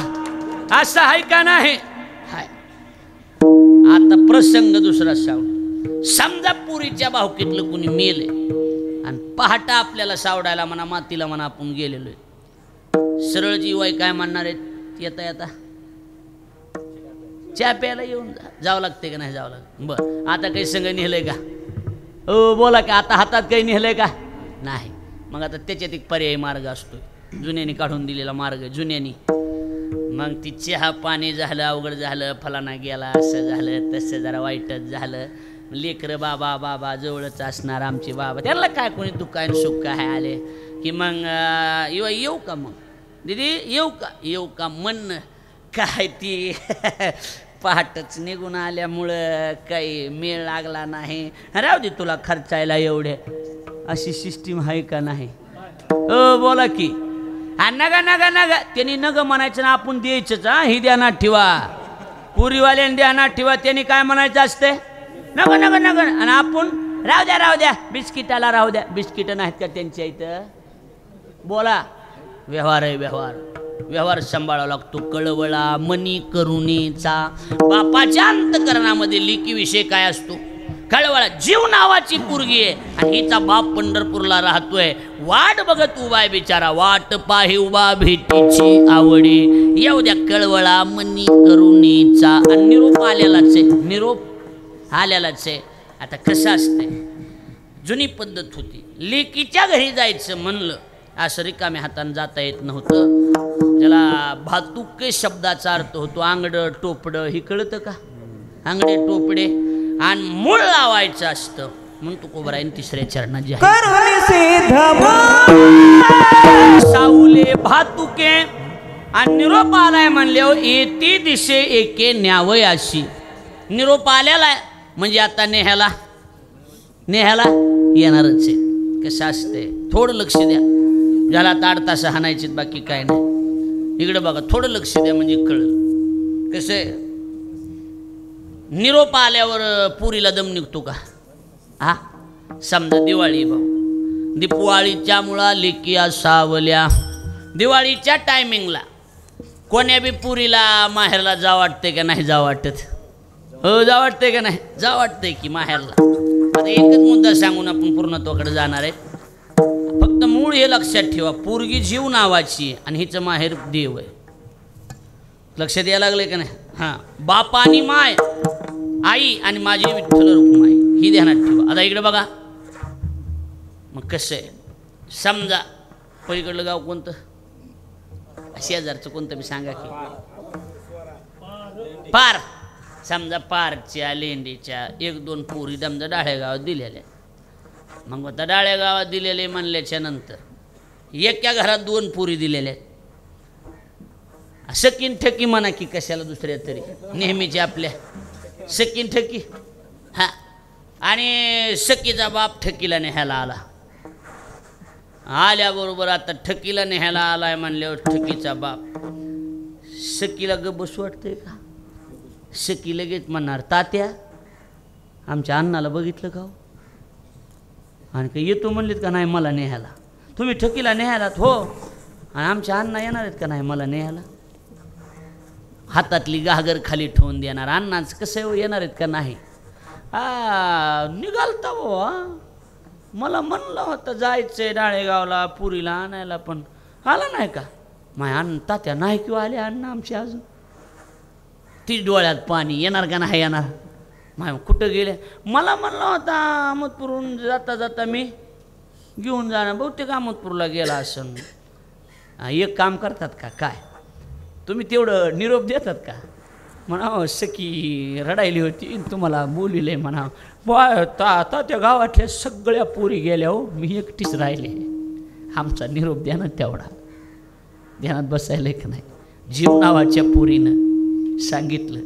असं आहे का नाही? हाय. आता प्रसंग दुसरा सांग. समजा पुरीच्या भावकीतलं कुणी मेले आणि पहाटा आपल्याला सावडायला म्हणा मातीला म्हणा आपण गेलेलो आहे. सरळ जीवाय काय म्हणणार आहेत? येता येता चहा प्यायला येऊन जावं लागते का नाही जावं लागतं? बरं आता काही संग नेलंय का? बोला की आता हातात काही नेलंय का? नाही. मग आता त्याच्यात एक पर्यायी मार्ग असतो, जुन्यानी काढून दिलेला मार्ग जुन्यानी. मग ती चहा पाणी झालं, अवघड झालं, फलाना गेला, असं झालं तसं जरा वाईटच झालं. लेकरं बाबा बाबा जवळच असणार आमचे बाबा, त्याला काय कोणी दुःख सुख काय आले की मग येऊ का मग दीदी येऊ का म्हणणं काय ती पहाटच निघून आल्यामुळं काही मेळ लागला नाही. राहू दे तुला खर्चायला एवढे, अशी सिस्टीम आहे का नाही? बोला की. नगा नगा नगा त्यांनी नग म्हणायचं ना आपण द्यायचंच. ही ध्यानात ठेवा, पुरीवाल्याने ध्यानात ठेवा. त्यांनी काय म्हणायचं असते? नग नग नग. आणि आपण राहू द्या बिस्किटाला राहू द्या. बिस्किट नाहीत का त्यांच्या इथं? बोला. व्यवहार आहे व्यवहार सांभाळावा लागतो. कळवळा मनी करुणेचा. बापाच्या अंतकरणामध्ये लेकीविषयी काय असतो? कळवळा. जीव नावाची पोरगी आहे आणि हिचा बाप पंढरपूरला राहतोय. वाट बघत उभा आहे बिचारा, वाट पाही उभा भेटीची आवडी. येऊ द्या कळवळा मनी करुणेचा. आणि निरोप आलेलाच आहे. आता कसं असतंय, जुनी पद्धत होती, लेकीच्या घरी जायचं म्हणलं असं रिकाम्या हातानं जाता येत नव्हतं. त्याला भातुके शब्दाचा अर्थ होतो आंगडं टोपडं. ही कळतं का? आंगडे टोपडे आणि मूळ लावायचं असतं म्हणून तू कोबराईन तिसऱ्या चरणात जे साऊले भातुके आणि निरोप आलाय म्हणल्यावर येती दिशे एके न्यावय अशी. निरोप आलेला आहे म्हणजे आता नेह्याला येणारच आहे. कसं असते थोडं लक्ष द्या. ज्याला ताड तास हाणायचे बाकी काय नाही. इकडे बघा थोडं लक्ष द्या म्हणजे कळलं. कसं आहे, निरोप आल्यावर पुरीला दम निघतो का? समजा दिवाळी भाऊ, दिपवाळीच्या मुळा लेकिया सावल्या. दिवाळीच्या टायमिंगला कोण्या बी पुरीला माहेरला जा वाटते का नाही? जा वाटत? जा वाटते का नाही? जा वाटतंय की माहेरला. आता एकच मुद्दा सांगून आपण पूर्णत्वाकडे जाणार आहे. फक्त मूळ हे लक्षात ठेवा, पोरगी जीव नावाची आणि हिचं माहेर देव आहे. लक्षात यायला लागले का नाही? बाप आणि माय, आई आणि माझी विठ्ठल रुक्माई, ही ध्यानात ठेवा. आता इकडे बघा. मग कसं आहे, समजा पलीकडलं गाव कोणतं, शेजारचं कोणतं बी सांगा की. पार. समजा पारच्या लेंडीच्या 1-2 पोरी समजा डाळेगावात दिलेल्या. मग आता डाळेगावात दिलेले म्हणल्याच्या नंतर एका घरात 2 पोरी दिलेल्या. सकीन ठकी म्हणा की कशाला दुसऱ्या तरी, नेहमीच्या आपल्या सकीन ठकी. आणि सकीचा बाप ठकीला नेहायला आला. आल्याबरोबर आता ठकीला नेहायला आलाय म्हणल्यावर ठकीचा बाप सकीला बसू वाटतंय का? सकी लगेच म्हणणार, तात्या आमच्या अण्णाला बघितलं का? आणि काही येतो म्हणलेत का नाही मला नेहायला? तुम्ही ठकीला नेहायलात? हो. आणि आमच्या अण्णा येणार आहेत का नाही मला नेहायला? हातातली घागर खाली ठेवून देणार. अण्णाच कसं येणार आहेत का नाही? निघालता बाबा, मला म्हणलं होतं जायचंय डाळेगावला पुरीला आणायला, पण आला नाही का? माझ्या अण्णा तात्या नाही किंवा आले अण्णा आमचे अजून. ती डोळ्यात पाणी. येणार का नाही येणार? कुठं गेले? मला म्हणलं होता अहमदपूरहून जाता जाता मी घेऊन जाणार. बहुतेक अहमदपूरला गेला असं. एक काम करतात का काय तुम्ही? तेवढं निरोप देतात का? म्हणावं सखी रडायली होती तुम्हाला बोलिले म्हणा आता त्या गावातल्या सगळ्या पोरी गेल्या हो मी एकटीच राहिले आमचा निरोप द्या ना तेवढा ध्यानात बसायला का नाही जीव नावाच्या पोरीनं सांगितलं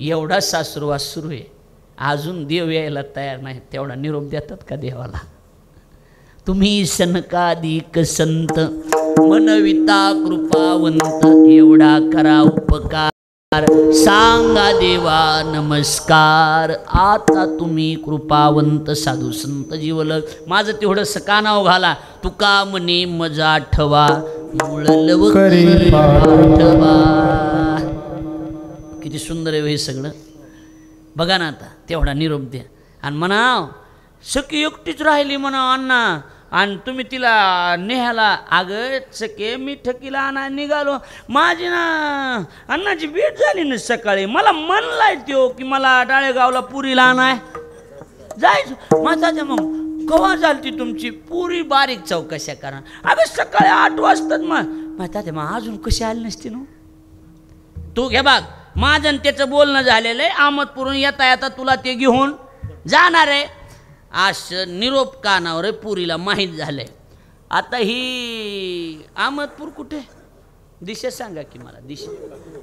एवढा सासुरवास सुरू आहे अजून देव यायला तयार नाही तेवढा निरोप देतात का देवाला तुम्ही सनकादिक संत मनविता कृपावंत एवढा करा उपकार सांगा देवा नमस्कार आता तुम्ही कृपावंत साधू संत जीवल माझं तेवढं सकानाव घाला तुका म्हणे मजा ठवा मूळ लवकर पाठवा किती सुंदर आहे हे सगळं बघा ना आता तेवढा निरोप द्या आणि म्हणाव सखी एकटीच राहिली म्हणाव अण्णा आणि तुम्ही तिला नेहाला अगं सखे मी ठकीला आणा निघालो माझी ना अण्णाची भेट झाली ना सकाळी मला म्हणलाय तो की मला डाळेगावला पुरीला आणाय जायचं माझा मग कवा झाली तुमची पुरी बारीक चौकशा करा अगं सकाळी 8 वाजतात मग तात्या मग अजून कशी आली नसती ना तू घे बाग माझं त्याचं बोलणं झालेलं आहे अहमदपूरून येता येता तुला ते घेऊन जाणार आहे असं निरोप कानावर पुरीला माहीत झालंय आता ही अहमदपूर कुठे दिशा सांगा की मला दिशा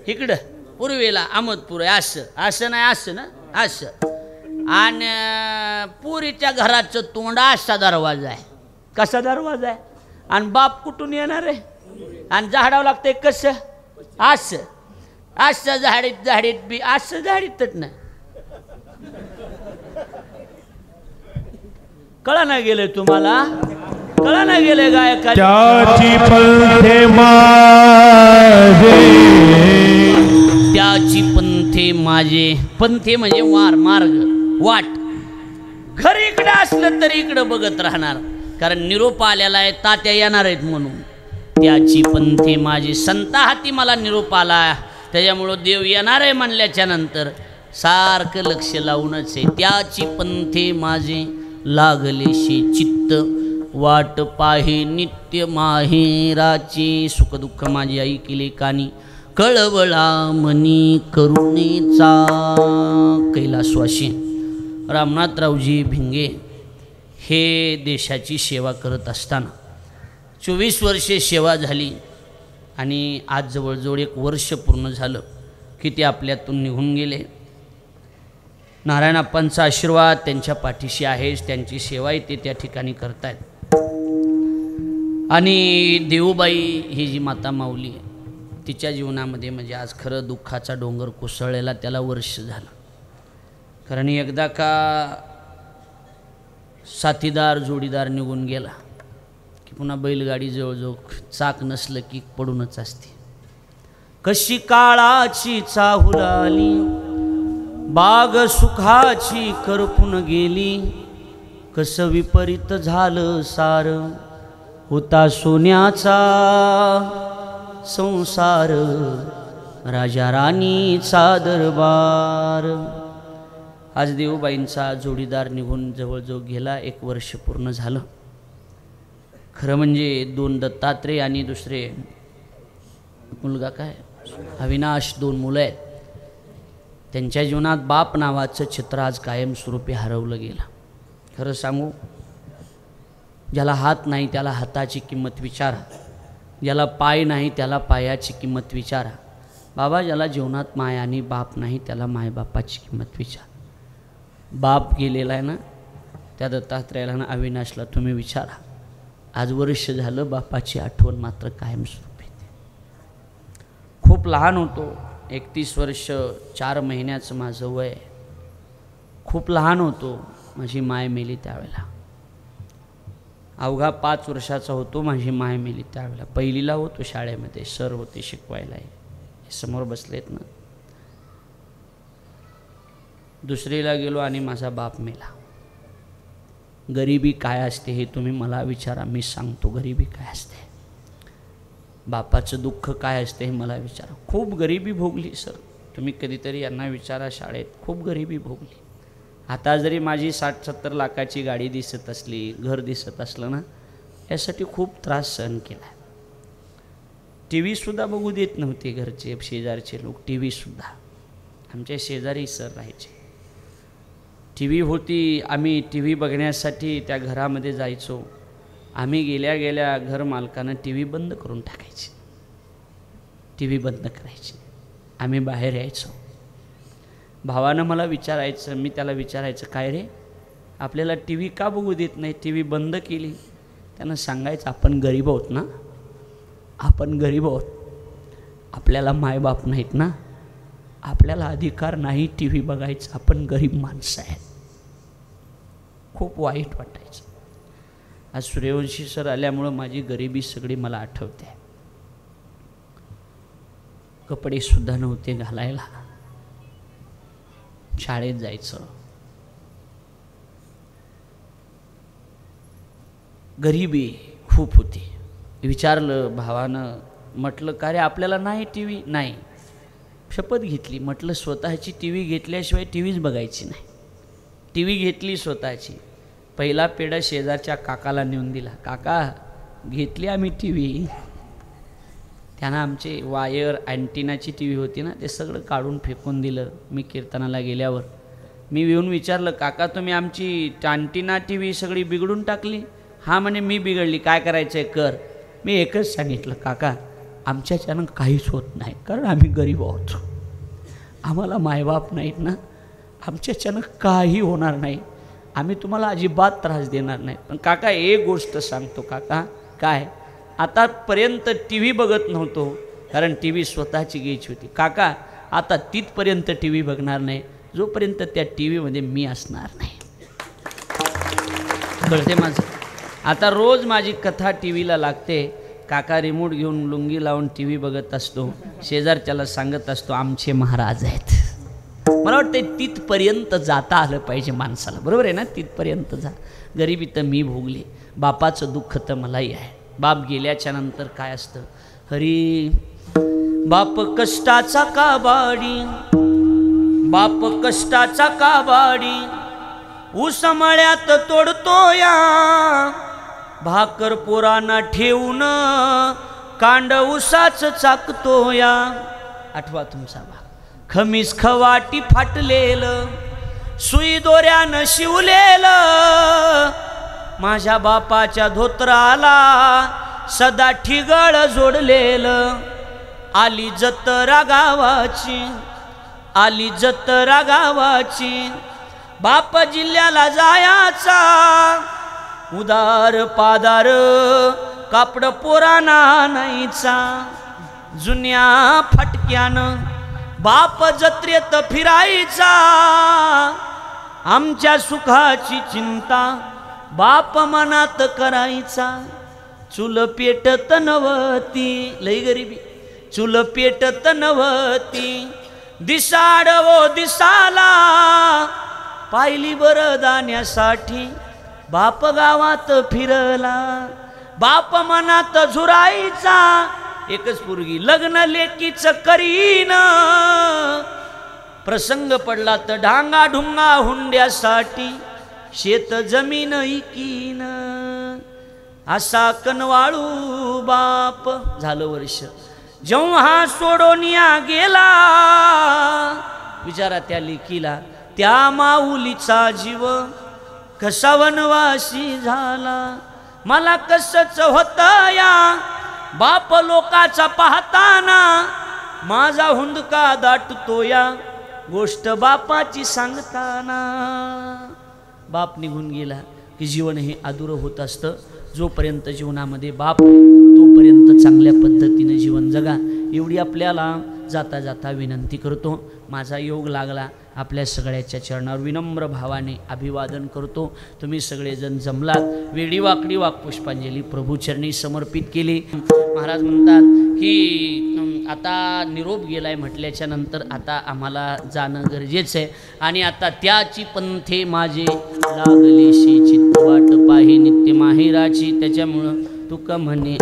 इकडं पूर्वेला अहमदपूर आहे असं नाही असं ना असं आणि पुरीच्या घराचं तोंड असा दरवाजा आहे कसा दरवाजा आहे आणि बाप कुठून येणार आहे आणि झाडावं लागतंय कसं असं झाडीत बी असं झाडीतच नाही कळा नाही गेले तुम्हाला कळा नाही गेले गायका त्याची पंथे माझे त्याची पंथे माझे पंथे म्हणजे मार्ग वाट घर इकडे असलं तरी इकडं बघत राहणार कारण निरोप आलेला आहे तात्या येणार आहेत म्हणून त्याची पंथे माझे संता हाती मला निरोप आला त्याच्यामुळं देव येणार आहे म्हणल्याच्या नंतर सारखं लक्ष लावूनच आहे त्याची पंथे माझे लागलेशी चित्त वाट पाहे नित्य माहेराची सुखदुःख माझी आई केले कानी कळवळा मनी करुणेचा कैलासवासी रामनाथरावजी भिंगे हे देशाची सेवा करत असताना 24 वर्षे सेवा झाली आणि आज जवळजवळ 1 वर्ष पूर्ण झालं की ते आपल्यातून निघून गेले नारायणप्पांचा आशीर्वाद त्यांच्या पाठीशी आहेच त्यांची सेवा ते त्या ठिकाणी करतायत आणि देऊबाई ही जी माता माऊली आहे तिच्या जीवनामध्ये म्हणजे आज खरं दुःखाचा डोंगर कोसळलेला त्याला वर्ष झालं कारण एकदा का साथीदार जोडीदार निघून गेला की पुन्हा बैलगाडी जवळजवळ चाक नसलं की पडूनच असते कशी काळाची चाहुलाली बाग सुखाची करपून गेली कसं विपरीत झालं सार होता सोन्याचा संसार राजा राणीचा दरबार आज देऊबाईंचा जोडीदार निघून जवळजवळ गेला 1 वर्ष पूर्ण झालं खरं म्हणजे 2 दत्तात्रेय आणि दुसरे मुलगा काय अविनाश 2 मुलं आहेत त्यांच्या जीवनात बाप नावाचं चित्र आज कायमस्वरूपी हरवलं गेलं खरं सांगू ज्याला हात नाही त्याला हाताची किंमत विचारा ज्याला पाय नाही त्याला पायाची किंमत विचारा बाबा ज्याला जीवनात माया आणि बाप नाही त्याला मायबापाची किंमत विचारा बाप गेलेला आहे ना त्या दत्तात्रेयाला ना अविनाशला तुम्ही विचारा आज वर्ष झालं बापाची आठवण मात्र कायमस्वरूपी खूप लहान होतो 31 वर्ष 4 महिन्याचं माझं वय खूप लहान होतो माझी माय मेली त्यावेळेला अवघा 5 वर्षाचा होतो माझी माय मेली त्यावेळेला पहिलीला होतो शाळेमध्ये सर होते शिकवायला समोर बसलेत ना दुसरीला गेलो आणि माझा बाप मेला गरिबी काय असते हे तुम्ही मला विचारा मी सांगतो गरिबी काय असते बापाचं दुःख काय असते हे मला विचारा खूप गरिबी भोगली सर तुम्ही कधीतरी यांना विचारा शाळेत खूप गरिबी भोगली आता जरी माझी 60-70 लाखाची गाडी दिसत असली घर दिसत असलं ना यासाठी खूप त्रास सहन केला टी व्हीसुद्धा बघू देत नव्हते घरचे शेजारचे लोक टी व्हीसुद्धा आमच्या शेजारी सर राहायचे. टी व्ही होती, आम्ही टी व्ही बघण्यासाठी त्या घरामध्ये जायचो. आम्ही गेल्या गेल्या घर मालकानं टी व्ही बंद करून टाकायची. टी व्ही बंद करायची. आम्ही बाहेर यायचो. भावानं मला विचारायचं, मी त्याला विचारायचं, काय रे आपल्याला टी व्ही का बघू देत नाही, टी व्ही बंद केली? त्यानं सांगायचं, आपण गरीब आहोत ना, आपण गरीब आहोत, आपल्याला मायबाप नाहीत ना, आपल्याला अधिकार नाही टी व्ही बघायचा, आपण गरीब माणसं आहेत. खूप वाईट वाटायचं. आज सूर्यवंशी सर आल्यामुळं माझी गरिबी सगळी मला आठवते. कपडेसुद्धा नव्हते घालायला, शाळेत जायचं, गरिबी खूप होती. विचारलं भावानं, म्हटलं का रे आपल्याला नाही टी व्ही? नाही. शपथ घेतली, म्हटलं स्वतःची टी व्ही घेतल्याशिवाय टी व्हीच बघायची नाही. टी व्ही घेतली स्वतःची. पहिला पेढा शेजारच्या काकाला नेऊन दिला. काका घेतली आम्ही टी व्ही. त्यानं आमचे वायर अँटिनाची टी व्ही होती ना, ते सगळं काढून फेकून दिलं. मी कीर्तनाला गेल्यावर मी येऊन विचारलं, काका तुम्ही आमची अँटिना टी व्ही सगळी बिघडून टाकली? हा म्हणे मी बिघडली, काय करायचं आहे कर. मी एकच सांगितलं, काका आमच्याच्यानं काहीच होत नाही, कारण आम्ही गरीब आहोत, आम्हाला मायबाप नाहीत ना, आमच्याच्यानं काही होणार नाही, आम्ही तुम्हाला अजिबात त्रास देणार नाही. पण काका एक गोष्ट सांगतो काका, काय, आतापर्यंत टी व्ही बघत नव्हतो कारण टी व्ही स्वतःची घ्यायची होती. काका आता तिथपर्यंत टी व्ही बघणार नाही जोपर्यंत त्या टी व्हीमध्ये मी असणार नाही. कळते माझं. आता रोज माझी कथा टी व्हीला लागते. काका रिमोट घेऊन लुंगी लावून टी व्ही बघत असतो. शेजारच्याला सांगत असतो आमचे महाराज आहेत. मला वाटतं तिथपर्यंत जाता आलं पाहिजे माणसाला, बरोबर आहे ना, तिथपर्यंत जा. गरिबी तर मी भोगली, बापाचं दुःख तर मलाही आहे. बाप गेल्याच्या नंतर काय असतं, हरी बाप कष्टाचा काबाडी, बाप कष्टाचा काबाडी, ऊस मळ्यात तोडतो या, भाकर पोरांना ठेवून कांड ऊसाच चाकतो या. आठवा तुमचा भाग. खमीस खवाटी फाटलेलं, सुई दोऱ्यानं शिवलेलं, माझ्या बापाच्या धोत्राला सदा ठिगळ जोडलेलं. आली जत्रा गावाची, आली जत्रा गावाची, बाप जिल्ह्याला जायाचा, उदार पादार कापड पोराना नाहीचा. जुन्या फटक्यानं बाप जत्रेत फिरायचा, आमच्या सुखाची चिंता बाप मनात करायचा. चूल पेटत नव्हती, लई गरिबी, चूल पेटत नव्हती, दिसाड ओ दिसाला, पाहिली बरदाण्यासाठी बाप गावात फिरला. बाप मनात झुरायचा, एकच पोरगी लग्न लेकीच करीन, प्रसंग पडला तर ढांगा ढुंगा हुंड्यासाठी शेत जमीन इकीन. असा कनवाळू बाप. झालं वर्ष. जेव्हा सोडोनिया गेला, विचारा त्या लेकीला, त्या माऊलीचा जीव कसा वनवासी झाला. मला कसंच होतं या बाप लोकाचा पाहताना, माझा हुंदका दाटतो या गोष्ट बापाची सांगताना. बाप निघून गेला की जीवन हे अधुरं होत असतं. जोपर्यंत जीवनामध्ये बाप तोपर्यंत चांगल्या पद्धतीने जीवन जगा, एवढी आपल्याला जाता जाता विनंती करतो. माझा योग लागला, आपल्या सगळ्याच्या चरणावर विनम्र भावाने अभिवादन करतो. तुम्ही सगळेजण जमलात, वेडी वाकडी वाकपुष्पांजली प्रभूचरणी समर्पित केली. महाराज म्हणतात की आता निरोप गेलाय म्हटल्याच्या नंतर आता आम्हाला जाणं गरजेचं आहे. आणि आता त्याची पंथे माझे लागलेशी, चित्त वाट पाहे नित्य माहेराची, त्याच्यामुळं तुका म्हणे